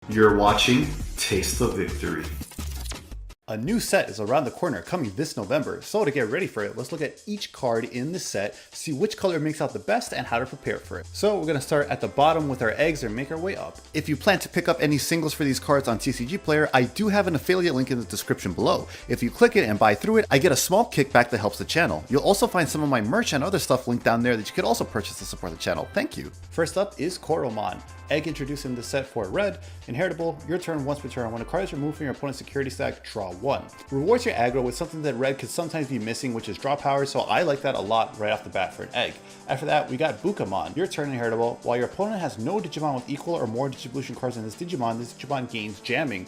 You're watching Taste of Victory. A new set is around the corner coming this November, so to get ready for it, let's look at each card in the set, see which color makes out the best and how to prepare for it. So we're going to start at the bottom with our eggs and make our way up. If you plan to pick up any singles for these cards on TCG Player, I do have an affiliate link in the description below. If you click it and buy through it, I get a small kickback that helps the channel. You'll also find some of my merch and other stuff linked down there that you could also purchase to support the channel. Thank you. First up is Koromon. Egg introduced in the set for red. Inheritable, your turn once per turn. When a card is removed from your opponent's security stack, draw one. Rewards your aggro with something that red could sometimes be missing, which is draw power, so I like that a lot right off the bat for an egg. After that, we got Bukamon. Your turn, Inheritable. While your opponent has no Digimon with equal or more Digivolution cards in this Digimon gains jamming.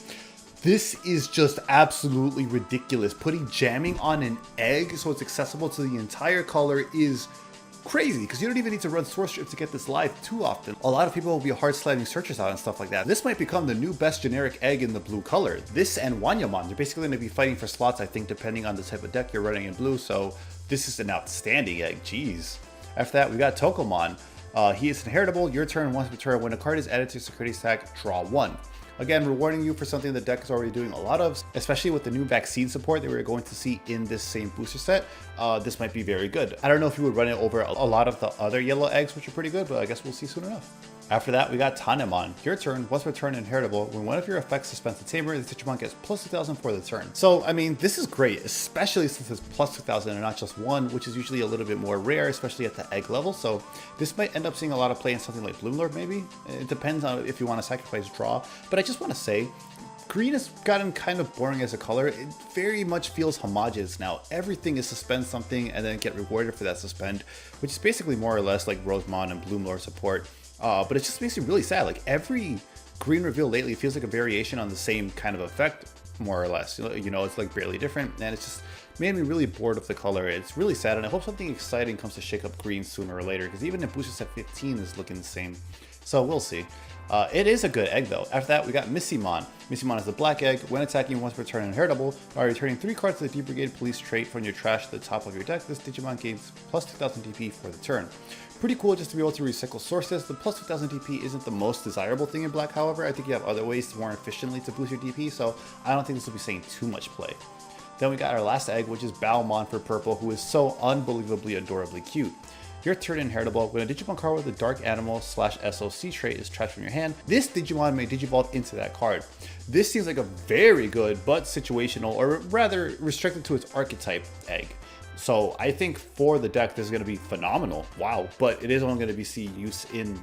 This is just absolutely ridiculous. Putting jamming on an egg so it's accessible to the entire color is crazy, because you don't even need to run source strip to get this live too often. A lot of people will be hard sliding searches out and stuff like that. This might become the new best generic egg in the blue color. This and Wanyamon, they're basically going to be fighting for slots, I think, depending on the type of deck you're running in blue, so this is an outstanding egg, jeez. After that, we got Tokomon. He is inheritable, your turn once per turn. When a card is added to your security stack, draw one. Again, rewarding you for something the deck is already doing a lot of, especially with the new vaccine support that we're going to see in this same booster set. This might be very good. I don't know if you would run it over a lot of the other yellow eggs, which are pretty good, but I guess we'll see soon enough. After that, we got Tanemon. Your turn, once per turn, inheritable. When one of your effects suspends the tamer, the Digimon gets plus 2000 for the turn. So, I mean, this is great, especially since it's plus 2000 and not just one, which is usually a little bit more rare, especially at the egg level. So this might end up seeing a lot of play in something like Bloomlord, maybe. It depends on if you want to sacrifice draw. But I just want to say, green has gotten kind of boring as a color. It very much feels homogeneous now. Everything is suspend something and then get rewarded for that suspend, which is basically more or less like Rosemon and Bloomlord support. But it just makes me really sad. Like every green reveal lately feels like a variation on the same kind of effect, more or less. You know, it's like barely different, and it's just made me really bored of the color. It's really sad, and I hope something exciting comes to shake up green sooner or later, because even if booster set 15 is looking the same. So we'll see. It is a good egg though. After that, we got Missymon. Missymon is the black egg. When attacking once per turn inheritable, by returning 3 cards to the D-brigade police trait from your trash to the top of your deck, this Digimon gains plus 2000 DP for the turn. Pretty cool just to be able to recycle sources. The plus 2000 DP isn't the most desirable thing in black, however. I think you have other ways more efficiently to boost your DP, so I don't think this will be seeing too much play. Then we got our last egg, which is Balmon for purple, who is so unbelievably adorably cute. Your turn inheritable. When a Digimon card with a dark animal / SOC trait is trashed from your hand, this Digimon may Digivolve into that card. This seems like a very good but situational, or rather restricted to its archetype egg. So I think for the deck, this is going to be phenomenal. Wow. But it is only going to be see use in,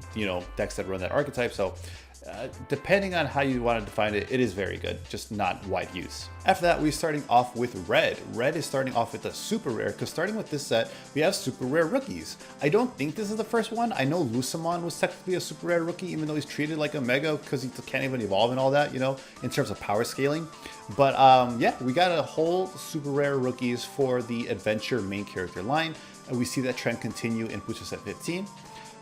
decks that run that archetype. So depending on how you want to define it, it is very good, just not wide use. After that, we're starting off with red. Red is starting off with a super rare, because starting with this set, we have super rare rookies. I don't think this is the first one. I know Lucamon was technically a super rare rookie, even though he's treated like a mega because he can't even evolve and all that, in terms of power scaling. But yeah, we got a whole super rare rookies for the adventure main character line, and we see that trend continue in booster set 15.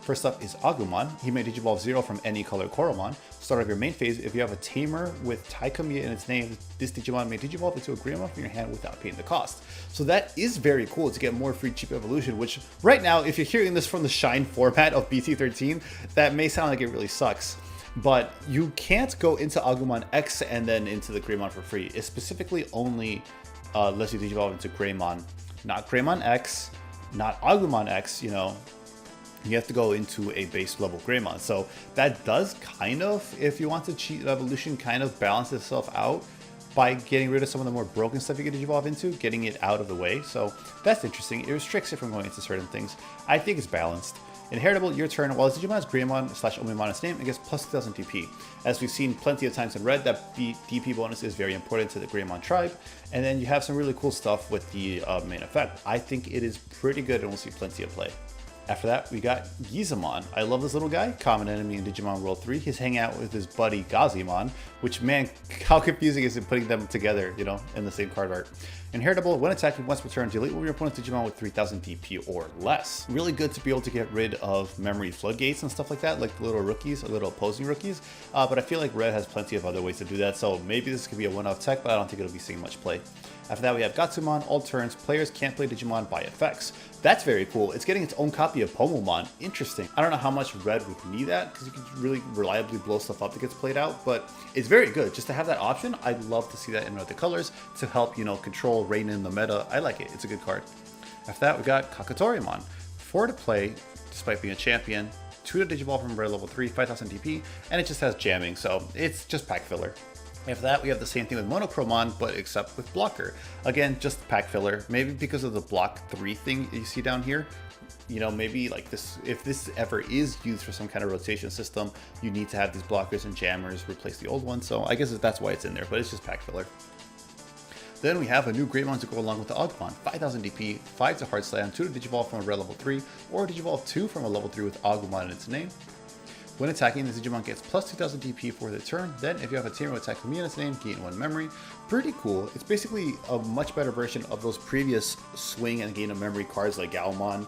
First up is Agumon. He may Digivolve 0 from any color Koromon. Start of your main phase, if you have a tamer with Taikamiya in its name, this Digimon may Digivolve into a Greymon from your hand without paying the cost. So that is very cool to get more free cheap evolution, which right now, if you're hearing this from the Shine format of BT14, that may sound like it really sucks. But you can't go into Agumon X and then into the Greymon for free. It specifically only lets you Digivolve into Greymon, not Greymon X, not Agumon X, You have to go into a base level Greymon. So that does kind of, if you want to cheat evolution, kind of balance itself out by getting rid of some of the more broken stuff you can Digivolve into, getting it out of the way. So that's interesting. It restricts it from going into certain things. I think it's balanced. Inheritable, your turn. While this Digimon has Greymon / Omimon in its name, it gets plus 2000 DP. As we've seen plenty of times in red, that DP bonus is very important to the Greymon tribe. And then you have some really cool stuff with the main effect. I think it is pretty good, and we'll see plenty of play. After that, we got Gizamon. I love this little guy, common enemy in Digimon World 3. He's hanging out with his buddy Gazimon, which, man, how confusing is it putting them together, in the same card art. Inheritable, when attacking once per turn, delete one of your opponent's Digimon with 3000 DP or less. Really good to be able to get rid of memory floodgates and stuff like that, like the little rookies, or little opposing rookies. But I feel like red has plenty of other ways to do that, so maybe this could be a one-off tech, but I don't think it'll be seeing much play. After that, we have Gatsumon. All turns, players can't play Digimon by effects. That's very cool. It's getting its own copy of Pomomon. Interesting. I don't know how much red would need that because you can really reliably blow stuff up that gets played out, but it's very good. Just to have that option, I'd love to see that in other colors to help, you know, control, rein in the meta. I like it. It's a good card. After that, we got Kakatoriamon. 4 to play, despite being a champion. 2 to Digivolve from rare level 3, 5000 DP, and it just has jamming, so it's just pack filler. After that, we have the same thing with Monochromon, but except with blocker. Again, just pack filler. Maybe because of the block 3 thing you see down here. You know, maybe like this, if this ever is used for some kind of rotation system, you need to have these blockers and jammers replace the old ones. So I guess that's why it's in there, but it's just pack filler. Then we have a new Greymon to go along with the Agumon. 5000 DP, 5 to Hard Slam, 2 to Digivolve from a rare level 3, or Digivolve 2 from a level 3 with Agumon in its name. When attacking, the Digimon gets plus 2000 DP for the turn. Then, if you have a team with attack from me in its name, gain 1 memory. Pretty cool. It's basically a much better version of those previous swing and gain a memory cards like Galmon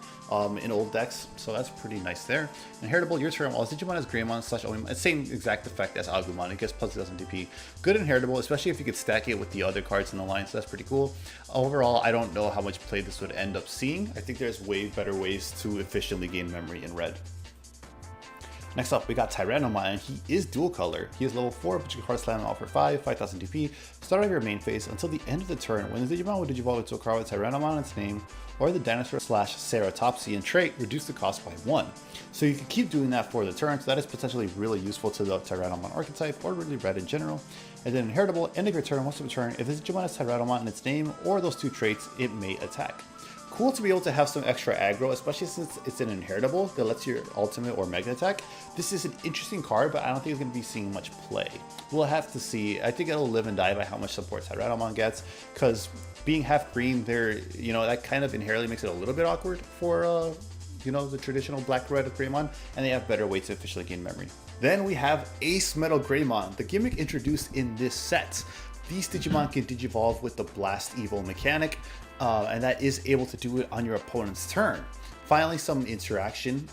in old decks. So that's pretty nice there. Inheritable, your turn, while this Digimon has Greymon / Omimon, same exact effect as Agumon. It gets plus 2000 DP. Good inheritable, especially if you could stack it with the other cards in the line. So that's pretty cool. Overall, I don't know how much play this would end up seeing. I think there's way better ways to efficiently gain memory in red. Next up, we got Tyrannomon, and he is dual color. He is level 4, but you can Hard Slam and offer 5, 5000 DP. Start of your main phase until the end of the turn. When the Digimon would Digivolve into a card with Tyrannomon in its name, or the Dinosaur / Ceratopsy trait, reduce the cost by 1. So you can keep doing that for the turn, so that is potentially really useful to the Tyrannomon archetype, or really red in general. And then inheritable, end of your turn, once of a turn, if this Digimon has Tyrannomon in its name, or those 2 traits, it may attack. Cool to be able to have some extra aggro, especially since it's an inheritable that lets your ultimate or mega attack. This is an interesting card, but I don't think it's going to be seeing much play. We'll have to see. I think it'll live and die by how much support Tyrannomon gets, because being half green there, you know, that kind of inherently makes it a little bit awkward for, you know, the traditional black-red Greymon, and they have better ways to officially gain memory. Then we have Ace Metal Greymon, the gimmick introduced in this set. These Digimon can Digivolve with the Blast Evil mechanic, and that is able to do it on your opponent's turn. Finally, some interaction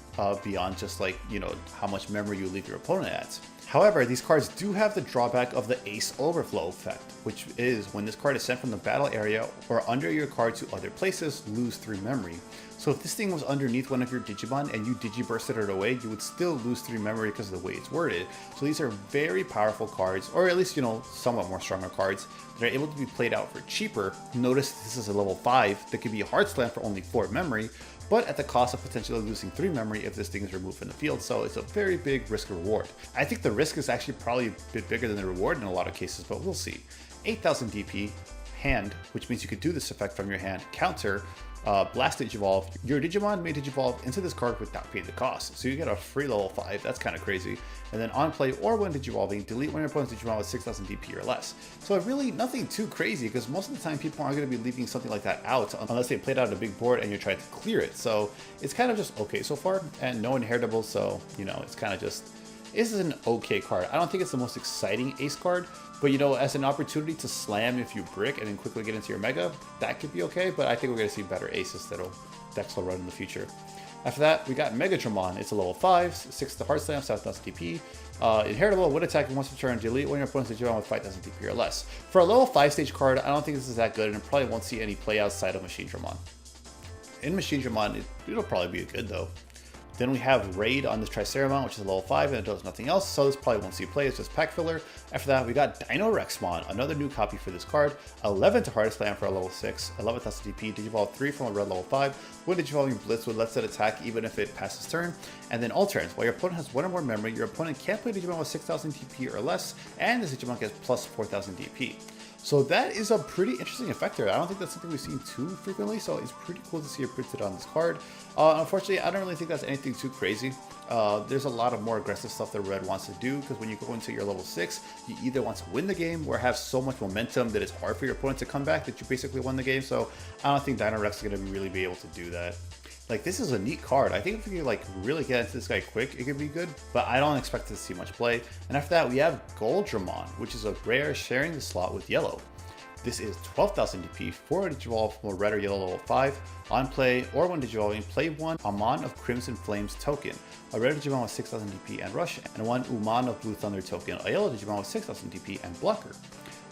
beyond just like, you know, how much memory you leave your opponent at. However, these cards do have the drawback of the Ace Overflow effect, which is when this card is sent from the battle area or under your card to other places, lose 3 memory. So if this thing was underneath one of your Digimon and you Digibursted it away, you would still lose 3 memory because of the way it's worded. So these are very powerful cards, or at least, you know, somewhat more stronger cards that are able to be played out for cheaper. Notice this is a level 5 that could be a Hard Slam for only 4 memory, but at the cost of potentially losing 3 memory if this thing is removed from the field, so it's a very big risk reward. I think the risk is actually probably a bit bigger than the reward in a lot of cases, but we'll see. 8000 DP, hand, which means you could do this effect from your hand, counter, Blast Digivolve. Your Digimon may Digivolve into this card without paying the cost, so you get a free level 5, that's kind of crazy. And then on play or when Digivolving, delete one of your opponent's Digimon with 6000 DP or less. So really nothing too crazy, because most of the time people aren't going to be leaving something like that out unless they played out a big board and you're trying to clear it. So it's kind of just okay so far, and no inheritable, so you know, it's kind of just, this is an okay card. I don't think it's the most exciting ace card, but you know, as an opportunity to slam if you brick and then quickly get into your mega, that could be okay, but I think we're going to see better aces that'll decks will run in the future. After that, we got Megatramon. It's a level 5, 6 to Hard Slam, 7000 DP. Inheritable, would attack once per turn, delete when your opponent's Digimon with 5000 DP or less. For a level 5 stage card, I don't think this is that good, and it probably won't see any play outside of Machinedramon. In Machinedramon, it'll probably be good though. Then we have Raid on this Triceramon, which is a level 5 and it does nothing else, so this probably won't see play, it's just pack filler. After that, we got Dinorexmon, another new copy for this card. 11 to Hard Slam for a level 6, 11,000 DP, Digivolve 3 from a red level 5. When Digivolving Blitz would lets it attack even if it passes turn. And then alterns, while your opponent has 1 or more memory, your opponent can't play Digimon with 6,000 DP or less, and this Digimon gets plus 4,000 DP. So that is a pretty interesting effect there. I don't think that's something we've seen too frequently, so it's pretty cool to see it printed on this card. Unfortunately, I don't really think that's anything too crazy. There's a lot of more aggressive stuff that Red wants to do, because when you go into your level 6, you either want to win the game or have so much momentum that it's hard for your opponent to come back that you basically won the game. So I don't think Dinorex is going to really be able to do that. Like, this is a neat card. I think if we could like really get into this guy quick, it could be good, but I don't expect to see much play. And after that, we have Goldramon, which is a rare sharing the slot with yellow. This is 12,000 DP, 4 Digivolve from a red or yellow level 5. On play or when Digivolving, play 1 Amon of Crimson Flames token, a red Digimon with 6,000 DP and rush, and 1 Uman of Blue Thunder token, a yellow Digimon with 6,000 DP and blocker.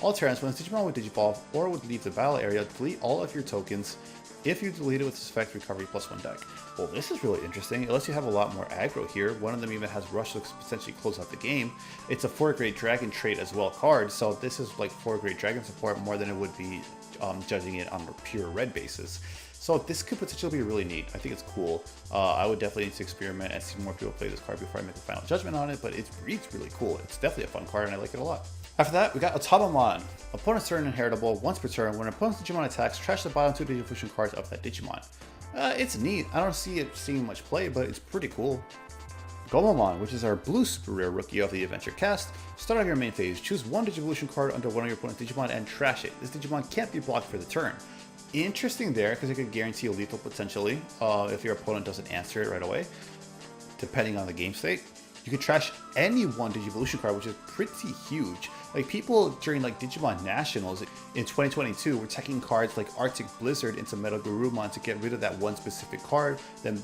All turns, when this Digimon would Digivolve or would leave the battle area, delete all of your tokens. If you delete it with this effect, recovery +1 deck. Well, this is really interesting. It lets you have a lot more aggro here. One of them even has Rush to potentially close out the game. It's a 4-grade Dragon trait as well card, so this is like 4-grade Dragon support more than it would be judging it on a pure red basis. So this could potentially be really neat. I think it's cool. I would definitely need to experiment and see more people play this card before I make a final judgment on it, but it reads really cool. It's definitely a fun card and I like it a lot. After that, we got Otamamon. Opponent's turn inheritable. Once per turn, when an opponent's Digimon attacks, trash the bottom 2 Digivolution cards of that Digimon. It's neat. I don't see it seeing much play, but it's pretty cool. Gomamon, which is our blue super rare rookie of the adventure cast. Start off your main phase, choose one Digivolution card under one of your opponent's Digimon and trash it. This Digimon can't be blocked for the turn. Interesting there, because it could guarantee a lethal potentially if your opponent doesn't answer it right away, depending on the game state. You can trash any one Digivolution card, which is pretty huge. Like people during like Digimon Nationals in 2022 were taking cards like Arctic Blizzard into Metal Garurumon to get rid of that one specific card, then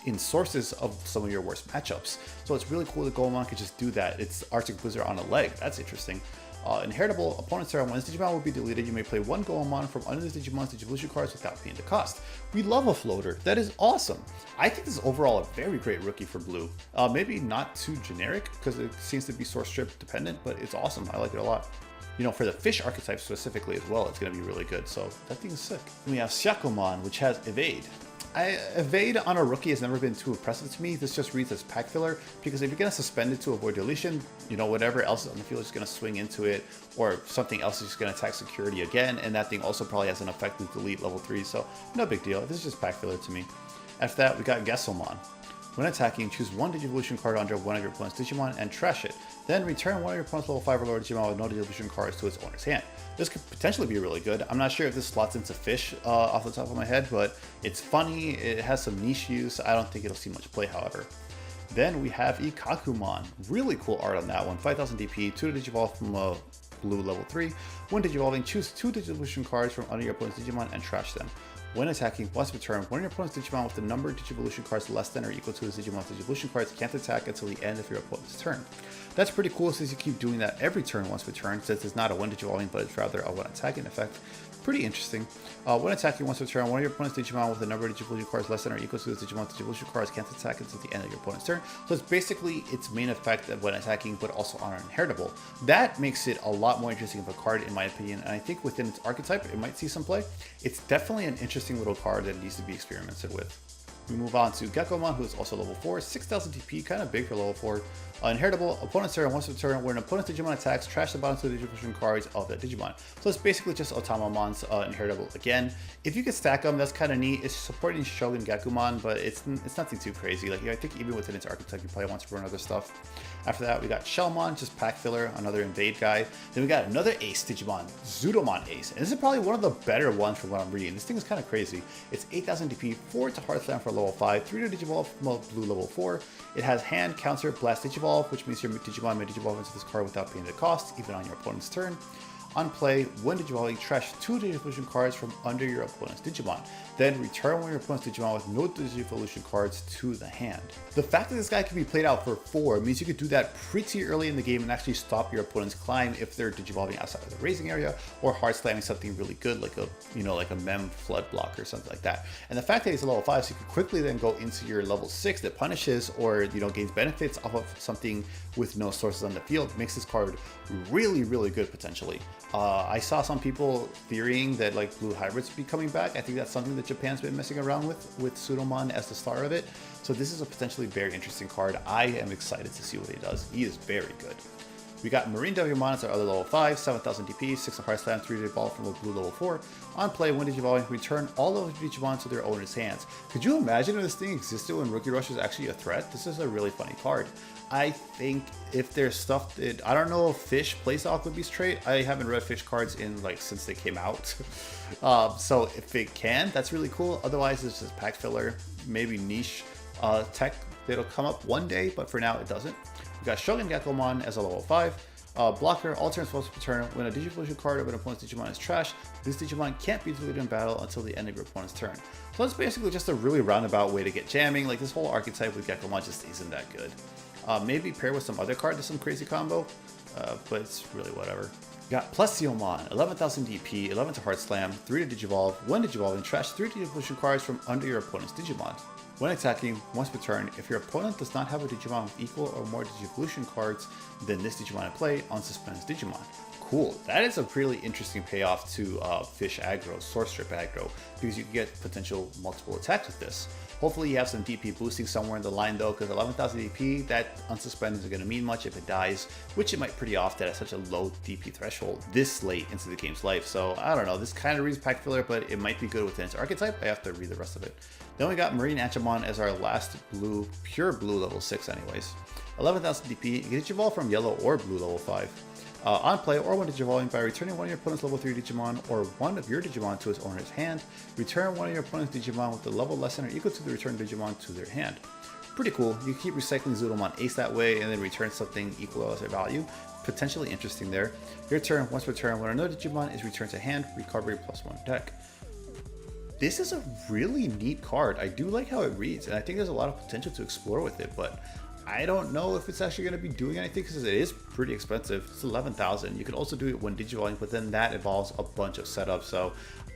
in sources of some of your worst matchups. So it's really cool that Gomamon could just do that. It's Arctic Blizzard on a leg. That's interesting. Inheritable, opponent's turn, when this Digimon will be deleted, you may play one Gomamon from under this Digimon's Digivolution cards without paying the cost. We love a floater. That is awesome. I think this is overall a very great rookie for blue. Maybe not too generic because it seems to be source strip dependent, but it's awesome. I like it a lot. You know, for the fish archetype specifically as well, it's going to be really good. So that thing is sick. And we have Shakomon, which has evade. Evade on a rookie has never been too impressive to me. This just reads as pack filler, because if you're going to suspend it to avoid deletion, you know, whatever else on the field is going to swing into it, or something else is just going to attack security again, and that thing also probably has an effect with delete level 3, so no big deal. This is just pack filler to me. After that, we got Gesselmon. When attacking, choose one Digivolution card under one of your opponent's Digimon and trash it. Then return one of your opponent's level 5 or lower Digimon with no Digivolution cards to its owner's hand. This could potentially be really good. I'm not sure if this slots into fish off the top of my head, but it's funny. It has some niche use. I don't think it'll see much play, however. Then we have Ikakumon. Really cool art on that one. 5000 DP, 2 Digivolve from a blue level 3. When Digivolving, choose 2 Digivolution cards from under your opponent's Digimon and trash them. When attacking, once per turn, one of your opponent's Digimon with the number of Digivolution cards less than or equal to his Digimon's Digivolution cards can't attack until the end of your opponent's turn. That's pretty cool since you keep doing that every turn once per turn, since it's not a one Digivolving, but it's rather a one attacking effect. Pretty interesting. When attacking once per turn, one of your opponent's Digimon with the number of Digivolution cards less than or equal to his Digimon's Digivolution cards can't attack until the end of your opponent's turn. So it's basically its main effect when attacking, but also on an inheritable. That makes it a lot more interesting of a card in my opinion, and I think within its archetype, it might see some play. It's definitely an interesting little card that needs to be experimented with. We move on to Gekomon, who is also level 4, 6000 TP, kind of big for level 4. Inheritable, opponent's turn, once per turn, when an opponent's Digimon attacks, trash the bottom 2 Digivolution cards of that Digimon. So it's basically just Otamamon's inheritable again. If you could stack them, that's kind of neat. It's supporting Shogun Gekomon, but it's nothing too crazy. Like, I think even within its archetype, you probably want to run other stuff. After that, we got Shellmon, just pack filler, another invade guy. Then we got another ace Digimon, Zudomon Ace. And this is probably one of the better ones from what I'm reading. This thing is kind of crazy. It's 8000 DP, 4 to Heart Slam for level 5, 3 to Digivolve from blue level 4. It has hand, counter, blast Digivolve, which means your Digimon may Digivolve into this card without paying the cost, even on your opponent's turn. On play, when Digivolving, trash 2 Digivolution cards from under your opponent's Digimon. Then return one of your opponent's Digimon with no Digivolution cards to the hand. The fact that this guy can be played out for 4 means you could do that pretty early in the game and actually stop your opponent's climb if they're Digivolving outside of the raising area, or hard slamming something really good like a, like a Mem Flood block or something like that. And the fact that he's a level 5, so you can quickly then go into your level 6 that punishes or gains benefits off of something with no sources on the field makes this card really, really good potentially. I saw some people theorying that like blue hybrids would be coming back. I think that's something that Japan's been messing around with Zudomon as the star of it. So this is a potentially very interesting card. I am excited to see what he does. He is very good. We got Marine Devimon, it's our other level 5, 7000 DP, 6 of Heart Slam, 3 Digivolve from the blue level 4. On play, when Digivolving, return all of Digimon to their owner's hands. Could you imagine if this thing existed when Rookie Rush was actually a threat? This is a really funny card. I think if there's stuff that, I don't know if Fish plays Alchemy's trait. I haven't read Fish cards in like since they came out. So if it can, that's really cool. Otherwise, it's just pack filler, maybe niche tech that'll come up one day, but for now it doesn't. We got Shogun Gekomon as a level 5. Blocker, all turns once per turn. When a Digivolution card of an opponent's Digimon is trashed, this Digimon can't be deleted in battle until the end of your opponent's turn. So that's basically just a really roundabout way to get jamming. Like this whole archetype with Gekomon just isn't that good. Maybe pair with some other card to some crazy combo. but it's really whatever. Got Plesiomon, 11,000 DP, 11 to Heart Slam, 3 to Digivolve, 1 Digivolve, and trash 3 Digivolution cards from under your opponent's Digimon. When attacking, once per turn, if your opponent does not have a Digimon with equal or more Digivolution cards than this Digimon in play, unsuspends Digimon. Cool. That is a really interesting payoff to Fish aggro, Source Strip aggro, because you can get potential multiple attacks with this. Hopefully you have some DP boosting somewhere in the line though, because 11,000 DP, that unsuspend isn't going to mean much if it dies, which it might pretty often at such a low DP threshold this late into the game's life. So I don't know, this kind of reads pack filler, but it might be good within its archetype. I have to read the rest of it. Then we got Marine Achamon as our last blue, pure blue level 6 anyways. 11,000 DP, you can Digivolve from yellow or blue level 5. On play, or when Digivolving, by returning one of your opponent's level 3 Digimon or one of your Digimon to its owner's hand, return one of your opponent's Digimon with the level less than or equal to the returned Digimon to their hand. Pretty cool. You can keep recycling Zoodlemon Ace that way and then return something equal as their value. Potentially interesting there. Your turn, once per turn, when another Digimon is returned to hand, recovery +1 deck. This is a really neat card. I do like how it reads, and I think there's a lot of potential to explore with it, but I don't know if it's actually going to be doing anything because it is pretty expensive. It's 11,000. You can also do it when Digivolving, but then that involves a bunch of setups. So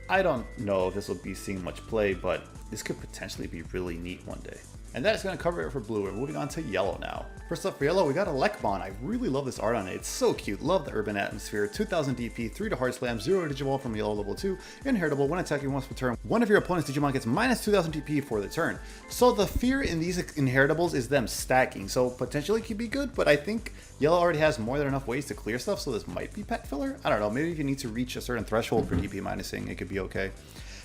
I don't know if this will be seeing much play, but this could potentially be really neat one day. And that is going to cover it for blue. We're moving on to yellow now. First up for yellow, we got Elecmon. I really love this art on it. It's so cute. Love the urban atmosphere. 2,000 DP, 3 to Heart Slam, 0 to Digivolve from yellow level 2. Inheritable. When attacking once per turn, one of your opponent's Digimon gets minus 2,000 DP for the turn. So the fear in these inheritables is them stacking. So potentially could be good, but I think yellow already has more than enough ways to clear stuff, so this might be pack filler. I don't know. Maybe if you need to reach a certain threshold for DP minusing, it could be okay.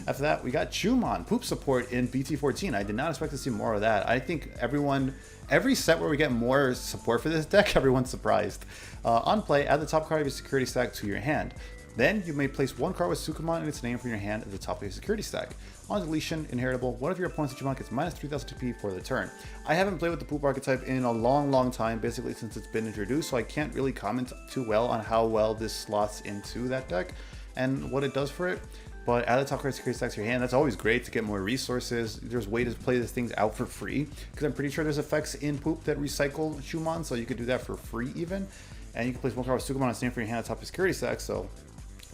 After that, we got Chumon, poop support in BT14. I did not expect to see more of that. I think every set where we get more support for this deck, everyone's surprised. On play, add the top card of your security stack to your hand. Then you may place one card with Sukumon and its name from your hand at the top of your security stack. On deletion, inheritable, one of your opponent's Digimon gets minus 3,000 TP for the turn. I haven't played with the poop archetype in a long time, basically since it's been introduced, so I can't really comment too well on how well this slots into that deck and what it does for it. But add the top card security stack to your hand. That's always great to get more resources. There's ways to play these things out for free, because I'm pretty sure there's effects in Poop that recycle Chumon, so you could do that for free even. And you can place one card with Sukumon on its name for your hand at the top of your security stack, so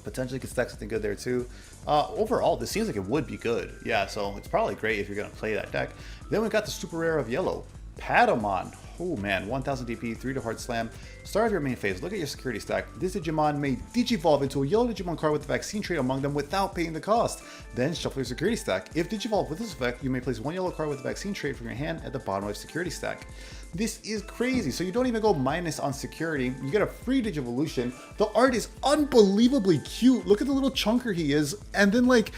potentially could stack something good there too. Overall, this seems like it would be good. Yeah, so it's probably great if you're going to play that deck. Then we got the super rare of yellow, Patamon. Oh man, 1000 DP, 3 to Heart Slam. Start of your main phase, look at your security stack. This Digimon may Digivolve into a yellow Digimon card with the vaccine trait among them without paying the cost. Then shuffle your security stack. If Digivolve with this effect, you may place one yellow card with the vaccine trait from your hand at the bottom of your security stack. This is crazy. So you don't even go minus on security. You get a free Digivolution. The art is unbelievably cute. Look at the little chunker he is. And then like,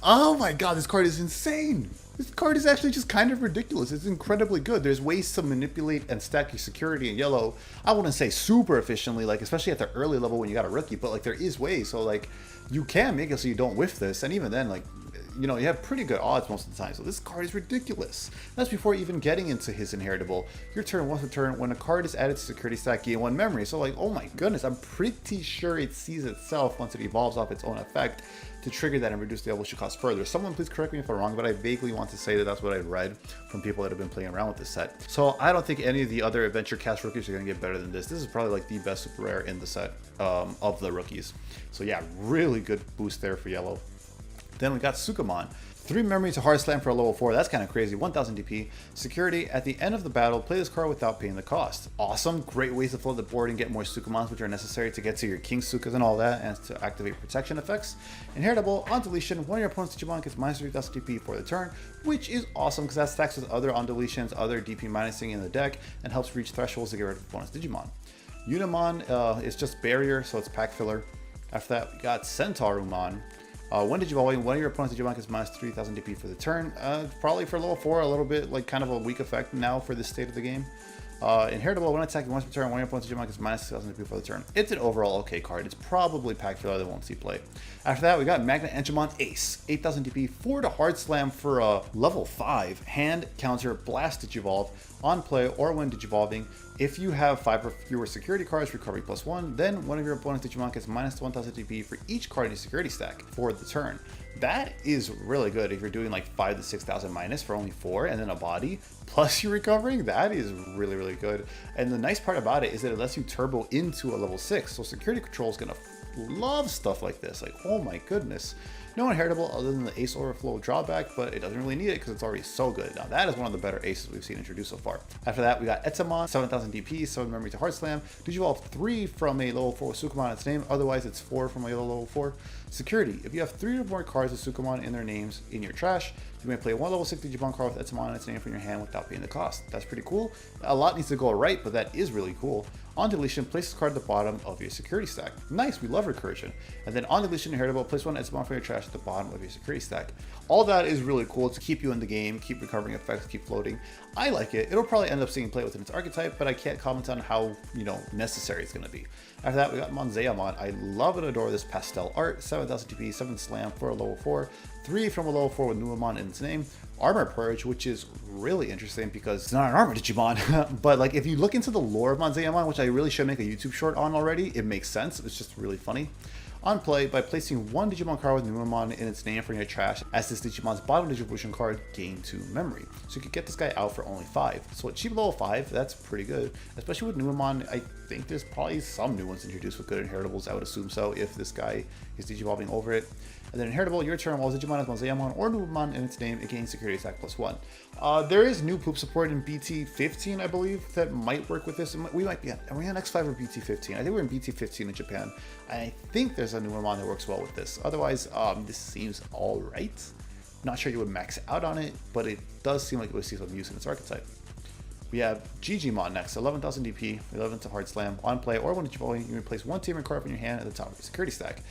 oh my god, this card is insane. This card is actually just kind of ridiculous. It's incredibly good. There's ways to manipulate and stack your security in yellow. I wouldn't say super efficiently, like especially at the early level when you got a rookie, but like there is ways. So like you can make it so you don't whiff this. And even then, like, you know, you have pretty good odds most of the time. So this card is ridiculous. That's before even getting into his inheritable. Your turn, once per turn, when a card is added to security stack, gain 1 memory. So like, oh my goodness, I'm pretty sure it sees itself once it evolves off its own effect to trigger that and reduce the evolution cost further. Someone please correct me if I'm wrong, but I vaguely want to say that that's what I've read from people that have been playing around with this set. So I don't think any of the other Adventure Cast rookies are going to get better than this. This is probably like the best super rare in the set of the rookies. So yeah, really good boost there for yellow. Then we got Sukumon. 3 memory to Heart Slam for a level 4. That's kind of crazy. 1000 DP. Security. At the end of the battle, play this card without paying the cost. Awesome. Great ways to flood the board and get more Sukumons, which are necessary to get to your King Sukas and all that, and to activate protection effects. Inheritable. On deletion, one of your opponent's Digimon gets minus 3000 DP for the turn, which is awesome because that stacks with other on deletions, other DP minusing in the deck, and helps reach thresholds to get rid of opponent's Digimon. Unimon is just barrier, so it's pack filler. After that, we got Centaurumon. When Digivolving, one of your opponent's Digimon gets minus 3000 DP for the turn. Probably for level 4, a little bit like kind of a weak effect now for this state of the game. Inheritable, when attacking once per turn, one of your opponent's Digimon gets minus 2000 DP for the turn. It's an overall okay card. It's probably pack filler that won't see play. After that, we got Magnet Enchimon Ace. 8000 DP, 4 to Heart Slam for a level 5. Hand, counter, blast Digivolve. On play or when Digivolving, if you have 5 or fewer security cards, recovery +1, then one of your opponent's Digimon gets minus 1000 DP for each card in your security stack for the turn. That is really good if you're doing like 5 to 6,000 minus for only 4 and then a body plus you're recovering. That is really, really good. And the nice part about it is that it lets you turbo into a level 6. So security control is gonna love stuff like this. Like, oh my goodness. No inheritable other than the ace overflow drawback, but it doesn't really need it because it's already so good. Now that is one of the better aces we've seen introduced so far. After that, we got Etamon, 7,000 DP, 7 memory to Heart Slam. Digivolve 3 from a level 4 with Sukumon in its name, otherwise it's 4 from a level 4. Security, if you have 3 or more cards with Sukumon in their names in your trash, you may play one level 6 Digimon card with Etamon in its name from your hand without paying the cost. That's pretty cool. A lot needs to go right, but that is really cool. On deletion, place this card at the bottom of your security stack. Nice, we love recursion. And then on deletion, inheritable, place one Etamon from your trash at the bottom of your security stack. All that is really cool to keep you in the game, keep recovering effects, keep floating. I like it. It'll probably end up seeing play within its archetype, but I can't comment on how, necessary it's going to be. After that, we got Monzayamon. I love and adore this pastel art. 7,000 TP, 7 slam for a level 4, 3 from a level 4 with Nuamon in its name. Armor Purge, which is really interesting because it's not an armor Digimon, but like if you look into the lore of Monzayamon, which I really should make a YouTube short on already, it makes sense. It's just really funny. On play, by placing one Digimon card with Nuamon in its name from your trash, as this Digimon's bottom distribution card, gain 2 memory. So you could get this guy out for only 5. So at cheap level 5, that's pretty good. Especially with Nuamon, I think there's probably some new ones introduced with good inheritables, I would assume so, if this guy is Digivolving over it. And then inheritable, your turn, while Digimon has Monzayamon or Nuamon in its name, it gains security attack +1. There is new poop support in BT14, I believe, that might work with this. We might be on, are we on X5 or BT15? I think we're in BT15 in Japan. I think there's a Nuamon that works well with this. Otherwise, this seems alright. Not sure you would max out on it, but it does seem like it would see some use in its archetype. We have Digimon next, 11,000 DP, 11 to Hard Slam. On play, or when Digimon, you can place one Tamer card from your hand at the top of your security stack.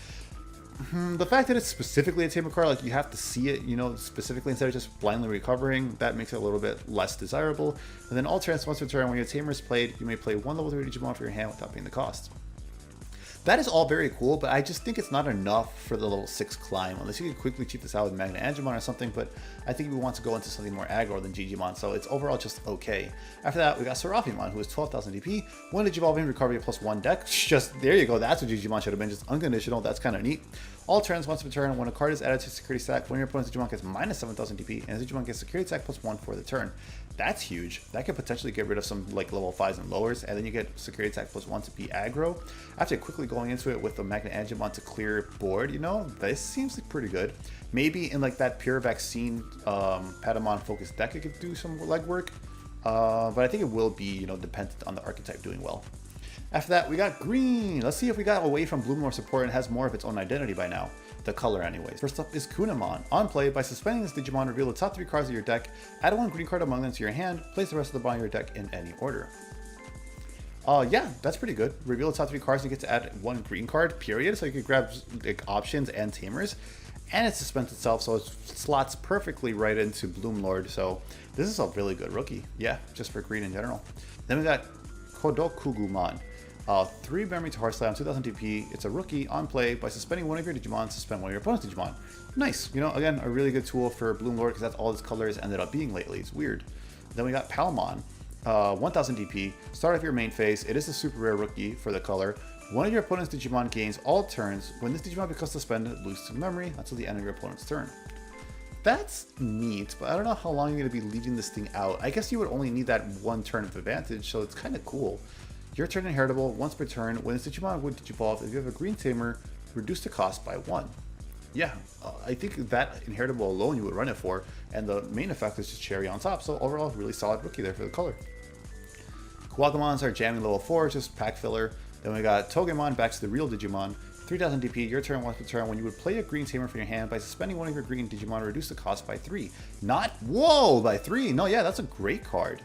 The fact that it's specifically a Tamer card, like you have to see it, specifically instead of just blindly recovering, that makes it a little bit less desirable. And then all turns once per turn, when your Tamer is played, you may play one level 3 Digimon for your hand without paying the cost. That is all very cool, but I just think it's not enough for the level 6 climb, unless you can quickly cheat this out with Magna Angemon or something, but I think we want to go into something more aggro than Digimon, so it's overall just okay. After that, we got Seraphimon, who is 12,000 DP, one Digivolving, recovery +1 deck. Just, there you go, that's what Digimon should have been, just unconditional, that's kind of neat. All turns once per turn, when a card is added to security stack, when your opponent's Digimon gets minus 7,000 DP, and his Digimon gets security attack +1 for the turn. That's huge. That could potentially get rid of some like level 5s and lowers, and then you get security attack +1 to be aggro. After quickly going into it with the Magna Angemon to clear board, this seems like pretty good. Maybe in like that pure vaccine Patamon focused deck, it could do some legwork, but I think it will be dependent on the archetype doing well. After that, we got green. Let's see if we got away from Bloomlore support and has more of its own identity by now. The color anyways. First up is Kunamon. On play, by suspending this Digimon, reveal the top 3 cards of your deck, add one green card among them to your hand, place the rest of the bottom of your deck in any order. Yeah, that's pretty good. Reveal the top 3 cards, you get to add one green card, period, so you can grab like options and tamers. And it suspends itself, so it slots perfectly right into Bloomlord, so this is a really good rookie. Yeah, just for green in general. Then we got Kodokugumon. 3 memory to Heart Slam, 2000 DP. It's a rookie. On play, by suspending one of your Digimon, suspend one of your opponent's Digimon. Nice. Again, a really good tool for Bloomlord because that's all its colors ended up being lately. It's weird. Then we got Palmon. 1000 DP. Start off your main phase. It is a super rare rookie for the color. One of your opponent's Digimon gains all turns. When this Digimon becomes suspended, lose 2 memory until the end of your opponent's turn. That's neat, but I don't know how long you're going to be leaving this thing out. I guess you would only need that one turn of advantage, so it's kind of cool. Your turn inheritable, once per turn. When this Digimon would Digivolve, if you have a green Tamer, reduce the cost by 1. Yeah, I think that inheritable alone you would run it for, and the main effect is just cherry on top, so overall, really solid rookie there for the color. Kuwagamons are jamming level 4, just pack filler. Then we got Togemon, back to the real Digimon. 3000 DP, your turn once per turn. When you would play a green Tamer from your hand, by suspending one of your green Digimon, reduce the cost by 3. By 3? No, yeah, that's a great card.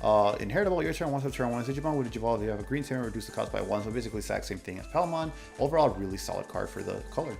Inheritable, your turn once per turn. When a Digimon would Digivolve, you have a green Tamer, reduce the cost by 1. So basically exact same thing as Palmon. Overall, really solid card for the color.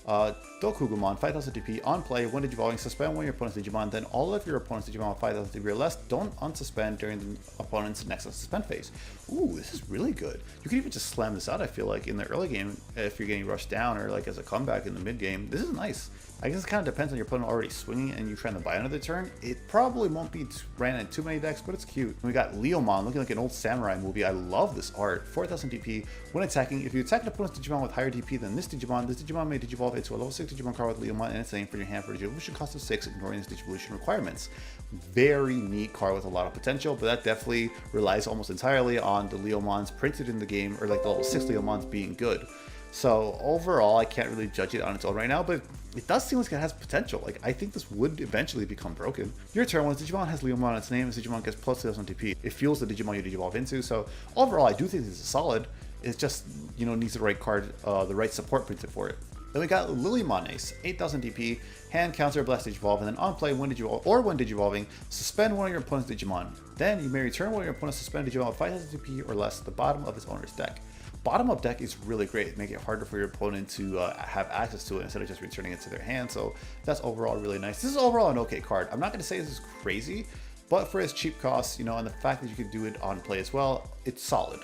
Dokugumon, 5000 DP. On play, when Digivolving, suspend one of your opponent's Digimon, then all of your opponent's Digimon with 5000 DP or less don't unsuspend during the opponent's next unsuspend phase. Ooh, this is really good. You can even just slam this out, I feel like, in the early game if you're getting rushed down or like as a comeback in the mid game. This is nice. I guess it kind of depends on your opponent already swinging and you trying to buy another turn. It probably won't be ran in too many decks, but it's cute. We got Leomon looking like an old samurai movie. I love this art. 4000 DP. When attacking, if you attack an opponent's Digimon with higher DP than this Digimon may Digivolve into a level 6 Digimon card with Leomon and its name for your hand for a Digivolution cost of 6, ignoring its Digivolution requirements. Very neat card with a lot of potential, but that definitely relies almost entirely on the Leomons printed in the game, or like the level 6 Leomons being good. So overall, I can't really judge it on its own right now, but it does seem like it has potential. Like, I think this would eventually become broken. Your turn, when Digimon has Leomon on its name, this Digimon gets plus 2000 DP. It fuels the Digimon you Digivolve into, so overall, I do think this is solid. It just, you know, needs the right card, the right support printed for it. Then we got Lilymon Ace, 8000 DP, hand counter blast Digivolve, and then on play when Digivolving, suspend one of your opponent's Digimon. Then you may return one of your opponent's suspended Digimon with 5000 DP or less to the bottom of its owner's deck. Bottom up deck is really great, making it harder for your opponent to have access to it instead of just returning it to their hand, so that's overall really nice. This is overall an okay card. I'm not going to say this is crazy, but for its cheap cost, you know, and the fact that you can do it on play as well, it's solid.